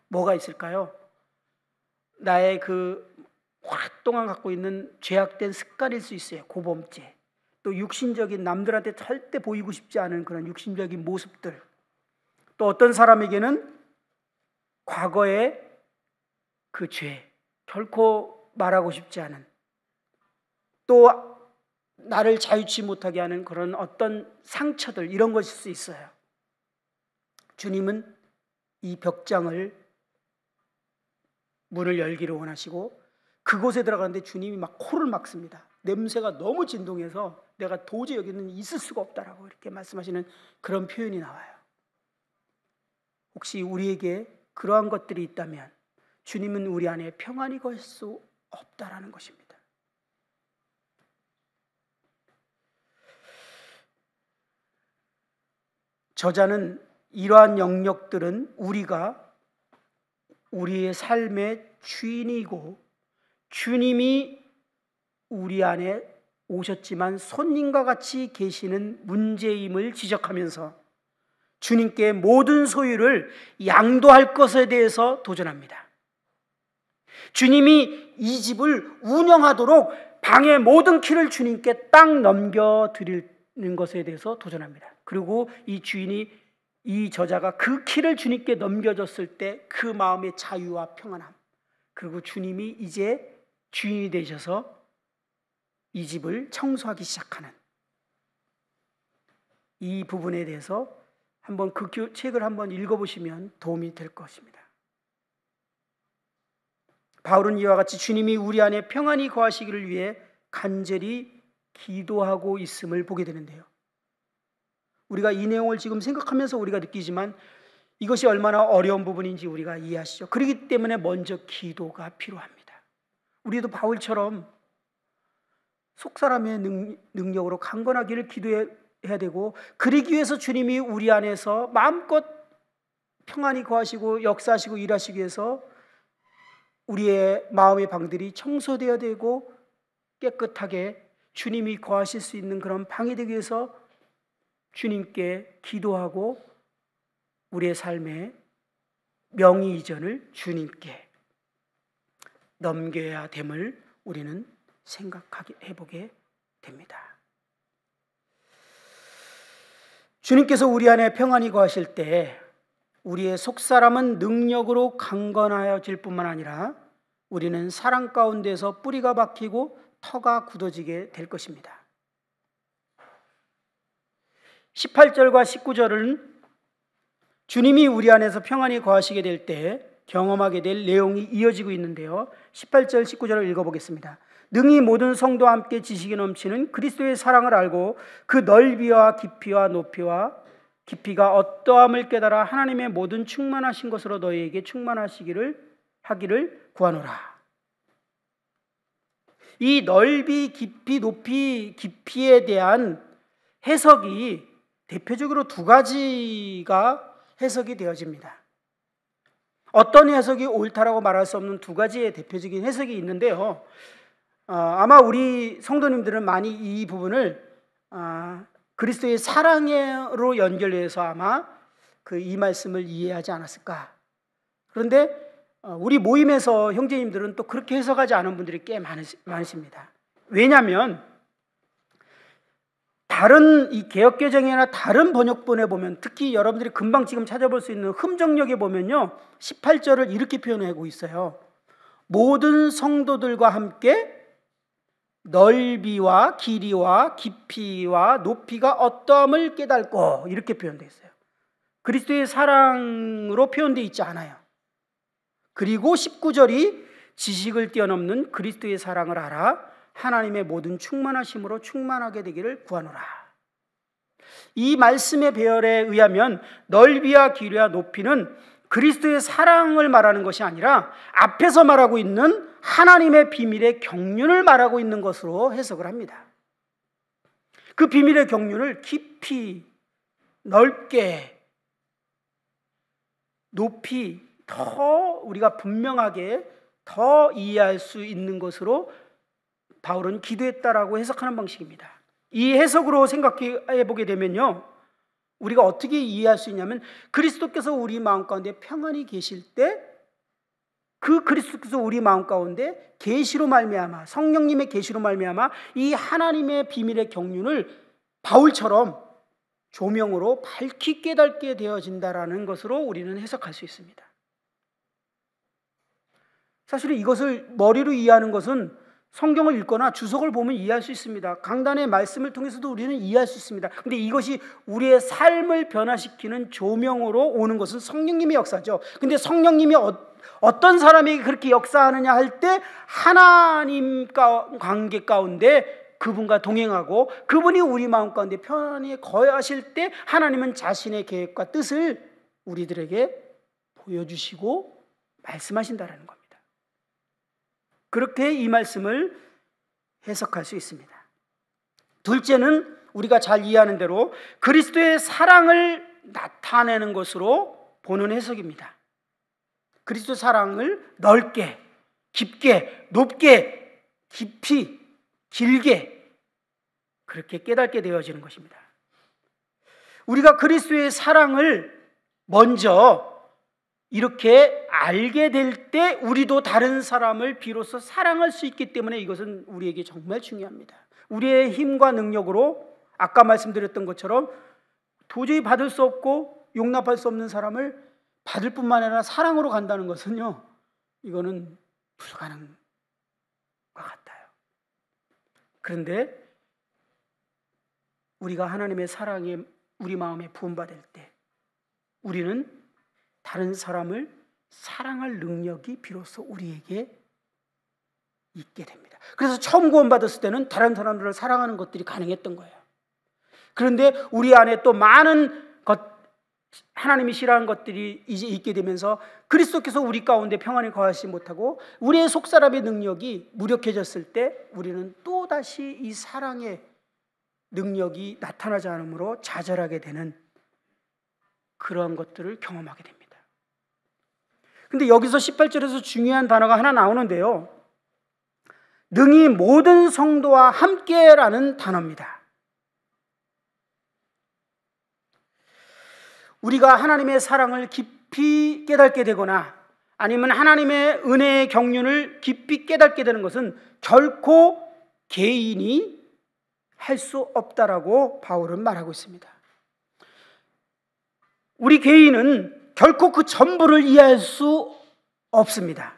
뭐가 있을까요? 나의 오랫동안 갖고 있는 죄악된 습관일 수 있어요. 고범죄, 또 육신적인, 남들한테 절대 보이고 싶지 않은 그런 육신적인 모습들, 또 어떤 사람에게는 과거의 그 죄, 결코 말하고 싶지 않은 또 나를 자유치 못하게 하는 그런 어떤 상처들, 이런 것일 수 있어요. 주님은 이 벽장을, 문을 열기를 원하시고 그곳에 들어가는데 주님이 막 코를 막습니다. 냄새가 너무 진동해서 내가 도저히 여기는 있을 수가 없다라고 이렇게 말씀하시는 그런 표현이 나와요. 혹시 우리에게 그러한 것들이 있다면 주님은 우리 안에 평안이 거할 수 없다라는 것입니다. 저자는 이러한 영역들은 우리가 우리의 삶의 주인이고 주님이 우리 안에 오셨지만 손님과 같이 계시는 문제임을 지적하면서 주님께 모든 소유를 양도할 것에 대해서 도전합니다. 주님이 이 집을 운영하도록 방의 모든 키를 주님께 딱 넘겨드리는 것에 대해서 도전합니다. 그리고 이 저자가 그 키를 주님께 넘겨줬을 때 그 마음의 자유와 평안함, 그리고 주님이 이제 주인이 되셔서 이 집을 청소하기 시작하는 이 부분에 대해서 한번 그 책을 한번 읽어보시면 도움이 될 것입니다. 바울은 이와 같이 주님이 우리 안에 평안히 거하시기를 위해 간절히 기도하고 있음을 보게 되는데요. 우리가 이 내용을 지금 생각하면서 우리가 느끼지만 이것이 얼마나 어려운 부분인지 우리가 이해하시죠. 그렇기 때문에 먼저 기도가 필요합니다. 우리도 바울처럼 속사람의 능력으로 강건하기를 기도해야 되고, 그러기 위해서 주님이 우리 안에서 마음껏 평안히 거하시고 역사하시고 일하시기 위해서 우리의 마음의 방들이 청소되어야 되고 깨끗하게 주님이 거하실 수 있는 그런 방이 되기 위해서 주님께 기도하고 우리의 삶의 명의 이전을 주님께 넘겨야 됨을 우리는 생각해보게 됩니다. 주님께서 우리 안에 평안히 거하실 때 우리의 속사람은 능력으로 강건하여질 뿐만 아니라 우리는 사랑 가운데서 뿌리가 박히고 터가 굳어지게 될 것입니다. 18절과 19절은 주님이 우리 안에서 평안히 거하시게 될 때 경험하게 될 내용이 이어지고 있는데요. 18절, 19절을 읽어보겠습니다. 능히 모든 성도와 함께 지식이 넘치는 그리스도의 사랑을 알고 그 넓이와 깊이와 높이와 깊이가 어떠함을 깨달아 하나님의 모든 충만하신 것으로 너희에게 하기를 구하노라. 이 넓이, 깊이, 높이, 깊이에 대한 해석이 대표적으로 두 가지가 해석이 되어집니다. 어떤 해석이 옳다라고 말할 수 없는 두 가지의 대표적인 해석이 있는데요. 아마 우리 성도님들은 많이 이 부분을 그리스도의 사랑으로 연결해서 아마 이 말씀을 이해하지 않았을까. 그런데 우리 모임에서 형제님들은 또 그렇게 해석하지 않은 분들이 꽤 많으십니다. 왜냐하면 다른 이 개역개정이나 다른 번역본에 보면, 특히 여러분들이 금방 지금 찾아볼 수 있는 흠정역에 보면요, 18절을 이렇게 표현하고 있어요. 모든 성도들과 함께 넓이와 길이와 깊이와 높이가 어떠함을 깨닫고, 이렇게 표현되어 있어요. 그리스도의 사랑으로 표현되어 있지 않아요. 그리고 19절이 지식을 뛰어넘는 그리스도의 사랑을 알아 하나님의 모든 충만하심으로 충만하게 되기를 구하노라. 이 말씀의 배열에 의하면 넓이와 길이와 높이는 그리스도의 사랑을 말하는 것이 아니라 앞에서 말하고 있는 하나님의 비밀의 경륜을 말하고 있는 것으로 해석을 합니다. 그 비밀의 경륜을 깊이, 넓게, 높이 더 우리가 분명하게 더 이해할 수 있는 것으로 바울은 기도했다라고 해석하는 방식입니다. 이 해석으로 생각해 보게 되면요, 우리가 어떻게 이해할 수 있냐면, 그리스도께서 우리 마음 가운데 평안히 계실 때 그 그리스도께서 우리 마음 가운데 계시로 말미암아, 성령님의 계시로 말미암아 이 하나님의 비밀의 경륜을 바울처럼 조명으로 밝히 깨닫게 되어진다라는 것으로 우리는 해석할 수 있습니다. 사실 이것을 머리로 이해하는 것은 성경을 읽거나 주석을 보면 이해할 수 있습니다. 강단의 말씀을 통해서도 우리는 이해할 수 있습니다. 근데 이것이 우리의 삶을 변화시키는 조명으로 오는 것은 성령님의 역사죠. 근데 성령님이 어떤 사람에게 그렇게 역사하느냐 할 때 하나님과 관계 가운데 그분과 동행하고 그분이 우리 마음 가운데 편안히 거하실 때 하나님은 자신의 계획과 뜻을 우리들에게 보여주시고 말씀하신다라는 겁니다. 그렇게 이 말씀을 해석할 수 있습니다. 둘째는 우리가 잘 이해하는 대로 그리스도의 사랑을 나타내는 것으로 보는 해석입니다. 그리스도 사랑을 넓게, 깊게, 높게, 깊이, 길게 그렇게 깨닫게 되어지는 것입니다. 우리가 그리스도의 사랑을 먼저 이렇게 알게 될 때 우리도 다른 사람을 비로소 사랑할 수 있기 때문에 이것은 우리에게 정말 중요합니다. 우리의 힘과 능력으로 아까 말씀드렸던 것처럼 도저히 받을 수 없고 용납할 수 없는 사람을 받을 뿐만 아니라 사랑으로 간다는 것은요, 이거는 불가능한 것 같아요. 그런데 우리가 하나님의 사랑에 우리 마음에 부음받을 때 우리는 다른 사람을 사랑할 능력이 비로소 우리에게 있게 됩니다. 그래서 처음 구원받았을 때는 다른 사람들을 사랑하는 것들이 가능했던 거예요. 그런데 우리 안에 또 많은 하나님이 싫어하는 것들이 이제 있게 되면서 그리스도께서 우리 가운데 평안히 거하시지 못하고 우리의 속사람의 능력이 무력해졌을 때 우리는 또다시 이 사랑의 능력이 나타나지 않으므로 좌절하게 되는 그러한 것들을 경험하게 됩니다. 근데 여기서 18절에서 중요한 단어가 하나 나오는데요, 능히 모든 성도와 함께라는 단어입니다. 우리가 하나님의 사랑을 깊이 깨닫게 되거나 아니면 하나님의 은혜의 경륜을 깊이 깨닫게 되는 것은 결코 개인이 할 수 없다라고 바울은 말하고 있습니다. 우리 개인은 결코 그 전부를 이해할 수 없습니다.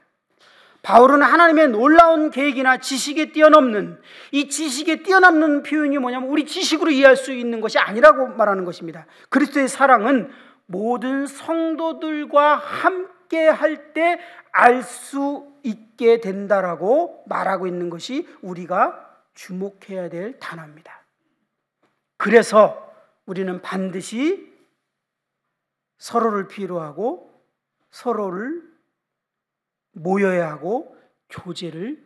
바울은 하나님의 놀라운 계획이나 지식에 뛰어넘는, 이 지식에 뛰어넘는 표현이 뭐냐면 우리 지식으로 이해할 수 있는 것이 아니라고 말하는 것입니다. 그리스도의 사랑은 모든 성도들과 함께 할 때 알 수 있게 된다라고 말하고 있는 것이 우리가 주목해야 될 단어입니다. 그래서 우리는 반드시 서로를 필요하고 서로를 모여야 하고 교제를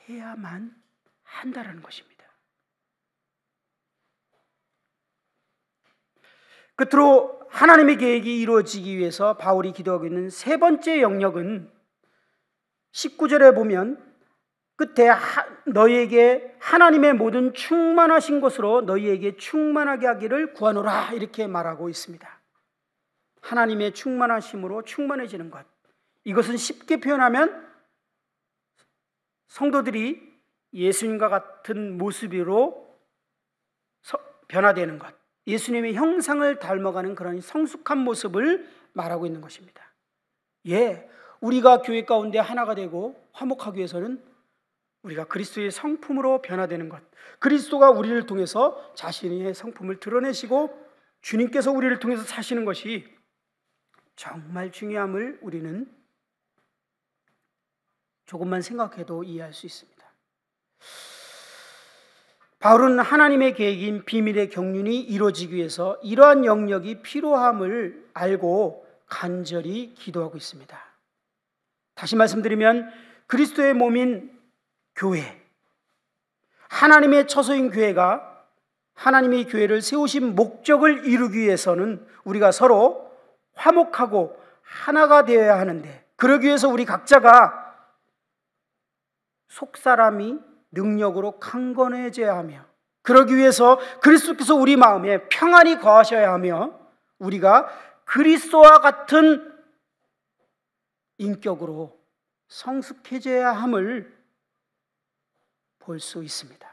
해야만 한다라는 것입니다. 끝으로 하나님의 계획이 이루어지기 위해서 바울이 기도하고 있는 세 번째 영역은 19절에 보면 끝에 너희에게 하나님의 모든 충만하신 것으로 너희에게 충만하게 하기를 구하노라 이렇게 말하고 있습니다. 하나님의 충만하심으로 충만해지는 것, 이것은 쉽게 표현하면 성도들이 예수님과 같은 모습으로 변화되는 것, 예수님의 형상을 닮아가는 그런 성숙한 모습을 말하고 있는 것입니다. 우리가 교회 가운데 하나가 되고 화목하기 위해서는 우리가 그리스도의 성품으로 변화되는 것, 그리스도가 우리를 통해서 자신의 성품을 드러내시고 주님께서 우리를 통해서 사시는 것이 정말 중요함을 우리는 조금만 생각해도 이해할 수 있습니다. 바울은 하나님의 계획인 비밀의 경륜이 이루어지기 위해서 이러한 영역이 필요함을 알고 간절히 기도하고 있습니다. 다시 말씀드리면 그리스도의 몸인 교회, 하나님의 처소인 교회가 하나님의 교회를 세우신 목적을 이루기 위해서는 우리가 서로 화목하고 하나가 되어야 하는데, 그러기 위해서 우리 각자가 속사람이 능력으로 강건해져야 하며, 그러기 위해서 그리스도께서 우리 마음에 평안히 거하셔야 하며, 우리가 그리스도와 같은 인격으로 성숙해져야 함을 볼 수 있습니다.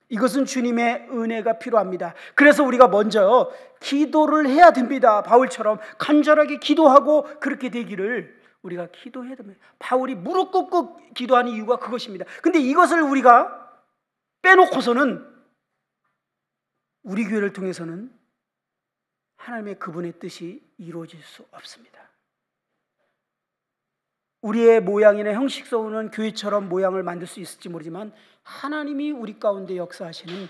이것은 주님의 은혜가 필요합니다. 그래서 우리가 먼저 기도를 해야 됩니다. 바울처럼 간절하게 기도하고 그렇게 되기를 우리가 기도해야 됩니다. 바울이 무릎 꿇고 기도하는 이유가 그것입니다. 근데 이것을 우리가 빼놓고서는 우리 교회를 통해서는 하나님의 그분의 뜻이 이루어질 수 없습니다. 우리의 모양이나 형식적으로는 교회처럼 모양을 만들 수 있을지 모르지만 하나님이 우리 가운데 역사하시는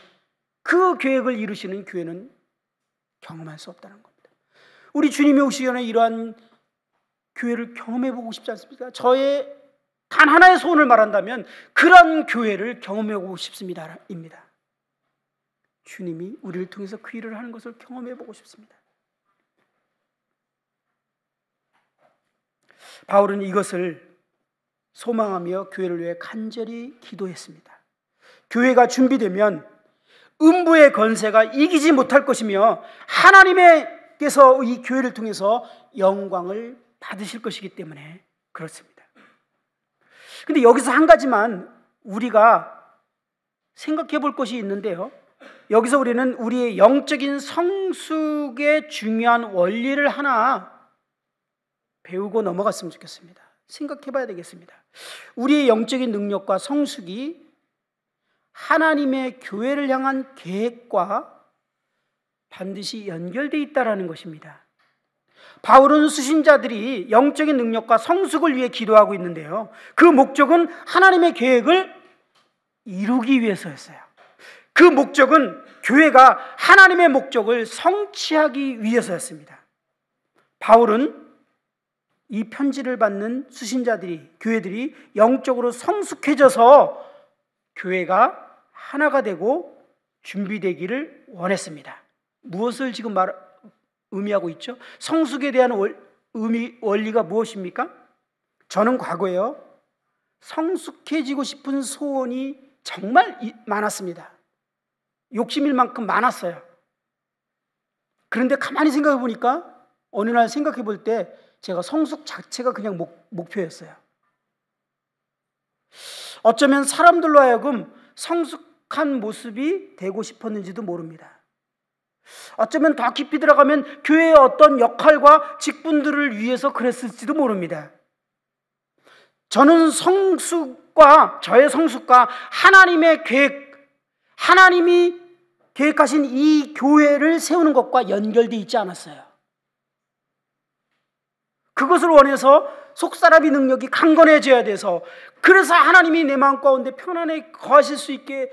그 계획을 이루시는 교회는 경험할 수 없다는 겁니다. 우리 주님이 오시기 전에 이러한 교회를 경험해보고 싶지 않습니까? 저의 단 하나의 소원을 말한다면 그런 교회를 경험해보고 싶습니다. 입니다. 주님이 우리를 통해서 그 일을 하는 것을 경험해보고 싶습니다. 바울은 이것을 소망하며 교회를 위해 간절히 기도했습니다. 교회가 준비되면 음부의 권세가 이기지 못할 것이며 하나님께서 이 교회를 통해서 영광을 받으실 것이기 때문에 그렇습니다. 근데 여기서 한 가지만 우리가 생각해 볼 것이 있는데요, 여기서 우리는 우리의 영적인 성숙의 중요한 원리를 하나 배우고 넘어갔으면 좋겠습니다. 생각해 봐야 되겠습니다. 우리의 영적인 능력과 성숙이 하나님의 교회를 향한 계획과 반드시 연결되어 있다는 것입니다. 바울은 수신자들이 영적인 능력과 성숙을 위해 기도하고 있는데요, 그 목적은 하나님의 계획을 이루기 위해서였어요. 그 목적은 교회가 하나님의 목적을 성취하기 위해서였습니다. 바울은 이 편지를 받는 수신자들이, 교회들이 영적으로 성숙해져서 교회가 하나가 되고 준비되기를 원했습니다. 무엇을 지금 의미하고 있죠? 성숙에 대한 원리가 무엇입니까? 저는 과거에요, 성숙해지고 싶은 소원이 정말 많았습니다. 욕심일 만큼 많았어요. 그런데 가만히 생각해 보니까 어느 날 생각해 볼 때 제가 성숙 자체가 그냥 목표였어요. 어쩌면 사람들로 하여금 성숙한 모습이 되고 싶었는지도 모릅니다. 어쩌면 더 깊이 들어가면 교회의 어떤 역할과 직분들을 위해서 그랬을지도 모릅니다. 저는 저의 성숙과 하나님의 계획, 하나님이 계획하신 이 교회를 세우는 것과 연결되어 있지 않았어요. 그것을 원해서 속사람의 능력이 강건해져야 돼서, 그래서 하나님이 내 마음 가운데 편안하게 거하실 수 있게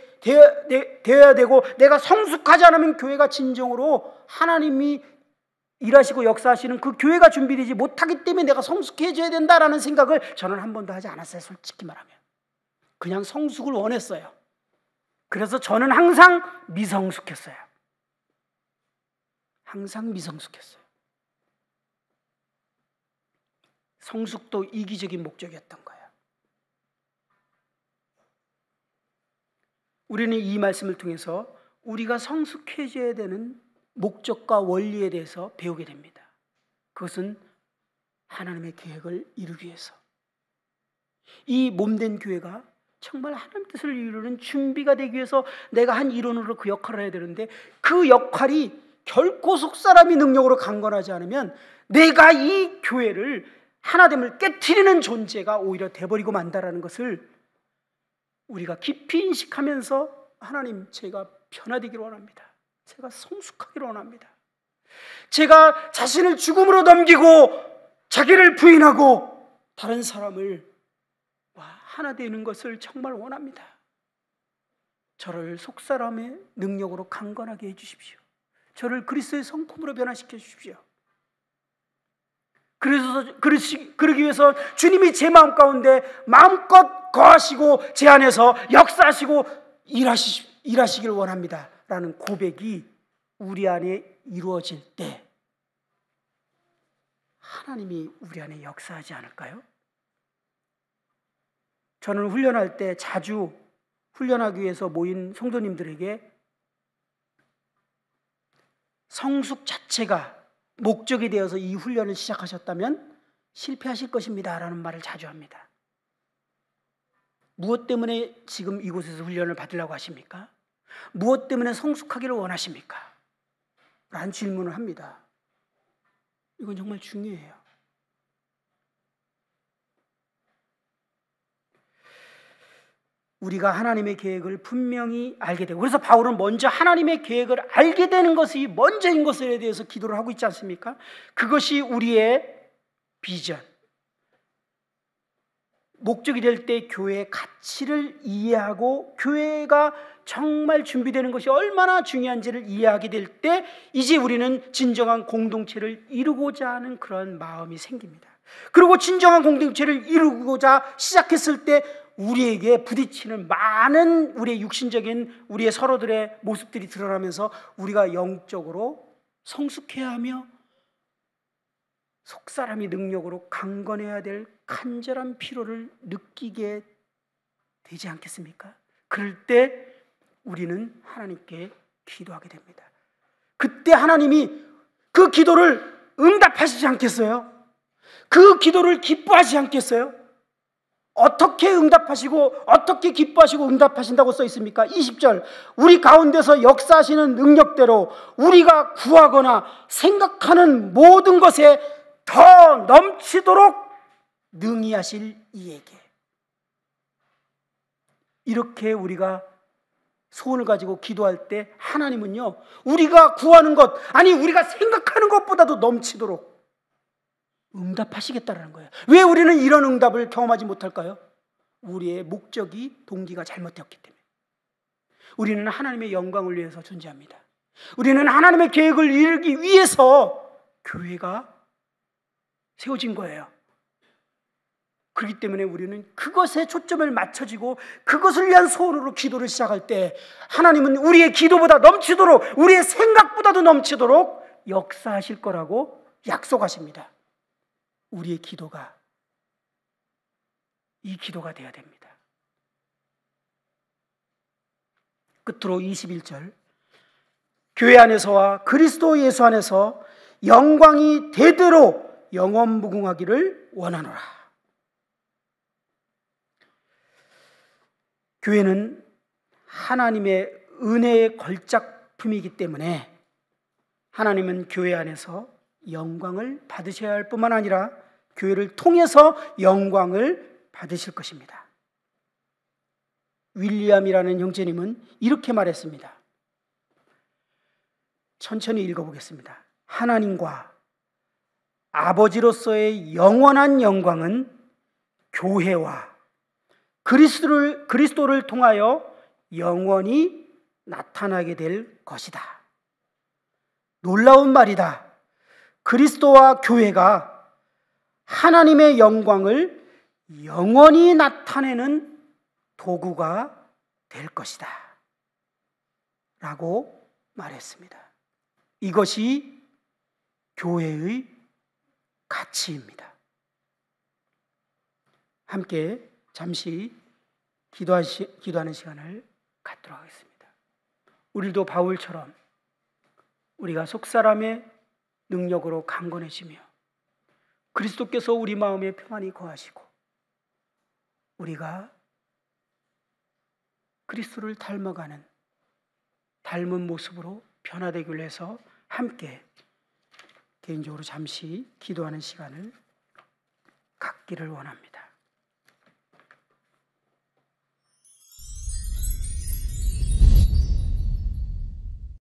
되어야 되고, 내가 성숙하지 않으면 교회가 진정으로 하나님이 일하시고 역사하시는 그 교회가 준비되지 못하기 때문에 내가 성숙해져야 된다라는 생각을 저는 한 번도 하지 않았어요. 솔직히 말하면 그냥 성숙을 원했어요. 그래서 저는 항상 미성숙했어요. 항상 미성숙했어요. 성숙도 이기적인 목적이었던 거예요. 우리는 이 말씀을 통해서 우리가 성숙해져야 되는 목적과 원리에 대해서 배우게 됩니다. 그것은 하나님의 계획을 이루기 위해서, 이 몸된 교회가 정말 하나님 뜻을 이루는 준비가 되기 위해서 내가 한 일원으로 그 역할을 해야 되는데, 그 역할이 결코 속사람의 능력으로 강건하지 않으면 내가 이 교회를 하나됨을 깨트리는 존재가 오히려 돼버리고 만다라는 것을 우리가 깊이 인식하면서, 하나님, 제가 변화되기를 원합니다. 제가 성숙하기를 원합니다. 제가 자신을 죽음으로 넘기고 자기를 부인하고 다른 사람을 하나 되는 것을 정말 원합니다. 저를 속사람의 능력으로 강건하게 해주십시오. 저를 그리스도의 성품으로 변화시켜 주십시오. 그러기 위해서 주님이 제 마음 가운데 마음껏 거하시고 제 안에서 역사하시고 일하시길 원합니다 라는 고백이 우리 안에 이루어질 때 하나님이 우리 안에 역사하지 않을까요? 저는 훈련할 때 자주 훈련하기 위해서 모인 성도님들에게 성숙 자체가 목적이 되어서 이 훈련을 시작하셨다면 실패하실 것입니다 라는 말을 자주 합니다. 무엇 때문에 지금 이곳에서 훈련을 받으려고 하십니까? 무엇 때문에 성숙하기를 원하십니까? 라는 질문을 합니다. 이건 정말 중요해요. 우리가 하나님의 계획을 분명히 알게 되고, 그래서 바울은 먼저 하나님의 계획을 알게 되는 것이 먼저인 것에 대해서 기도를 하고 있지 않습니까? 그것이 우리의 비전, 목적이 될 때 교회의 가치를 이해하고 교회가 정말 준비되는 것이 얼마나 중요한지를 이해하게 될 때 이제 우리는 진정한 공동체를 이루고자 하는 그런 마음이 생깁니다. 그리고 진정한 공동체를 이루고자 시작했을 때 우리에게 부딪히는 많은 우리의 육신적인 우리의 서로들의 모습들이 드러나면서 우리가 영적으로 성숙해야 하며 속사람이 능력으로 강건해야 될 간절한 필요를 느끼게 되지 않겠습니까? 그럴 때 우리는 하나님께 기도하게 됩니다. 그때 하나님이 그 기도를 응답하시지 않겠어요? 그 기도를 기뻐하시지 않겠어요? 어떻게 응답하시고 어떻게 기뻐하시고 응답하신다고 써 있습니까? 20절, 우리 가운데서 역사하시는 능력대로 우리가 구하거나 생각하는 모든 것에 더 넘치도록 능히 하실 이에게. 이렇게 우리가 소원을 가지고 기도할 때 하나님은요, 우리가 구하는 것, 아니 우리가 생각하는 것보다도 넘치도록 응답하시겠다라는 거예요. 왜 우리는 이런 응답을 경험하지 못할까요? 우리의 목적이, 동기가 잘못되었기 때문에. 우리는 하나님의 영광을 위해서 존재합니다. 우리는 하나님의 계획을 이루기 위해서 교회가 세워진 거예요. 그렇기 때문에 우리는 그것에 초점을 맞춰지고 그것을 위한 소원으로 기도를 시작할 때 하나님은 우리의 기도보다 넘치도록, 우리의 생각보다도 넘치도록 역사하실 거라고 약속하십니다. 우리의 기도가 이 기도가 되어야 됩니다. 끝으로 21절, 교회 안에서와 그리스도 예수 안에서 영광이 대대로 영원무궁하기를 원하노라. 교회는 하나님의 은혜의 걸작품이기 때문에 하나님은 교회 안에서 영광을 받으셔야 할 뿐만 아니라 교회를 통해서 영광을 받으실 것입니다. 윌리엄이라는 형제님은 이렇게 말했습니다. 천천히 읽어보겠습니다. 하나님과 아버지로서의 영원한 영광은 교회와 그리스도를 통하여 영원히 나타나게 될 것이다. 놀라운 말이다. 그리스도와 교회가 하나님의 영광을 영원히 나타내는 도구가 될 것이다 라고 말했습니다. 이것이 교회의 가치입니다. 함께 잠시 기도하는 시간을 갖도록 하겠습니다. 우리도 바울처럼 우리가 속사람의 능력으로 강건해지며 그리스도께서 우리 마음에 평안히 거하시고 우리가 그리스도를 닮은 모습으로 변화되기 위해서 함께 개인적으로 잠시 기도하는 시간을 갖기를 원합니다.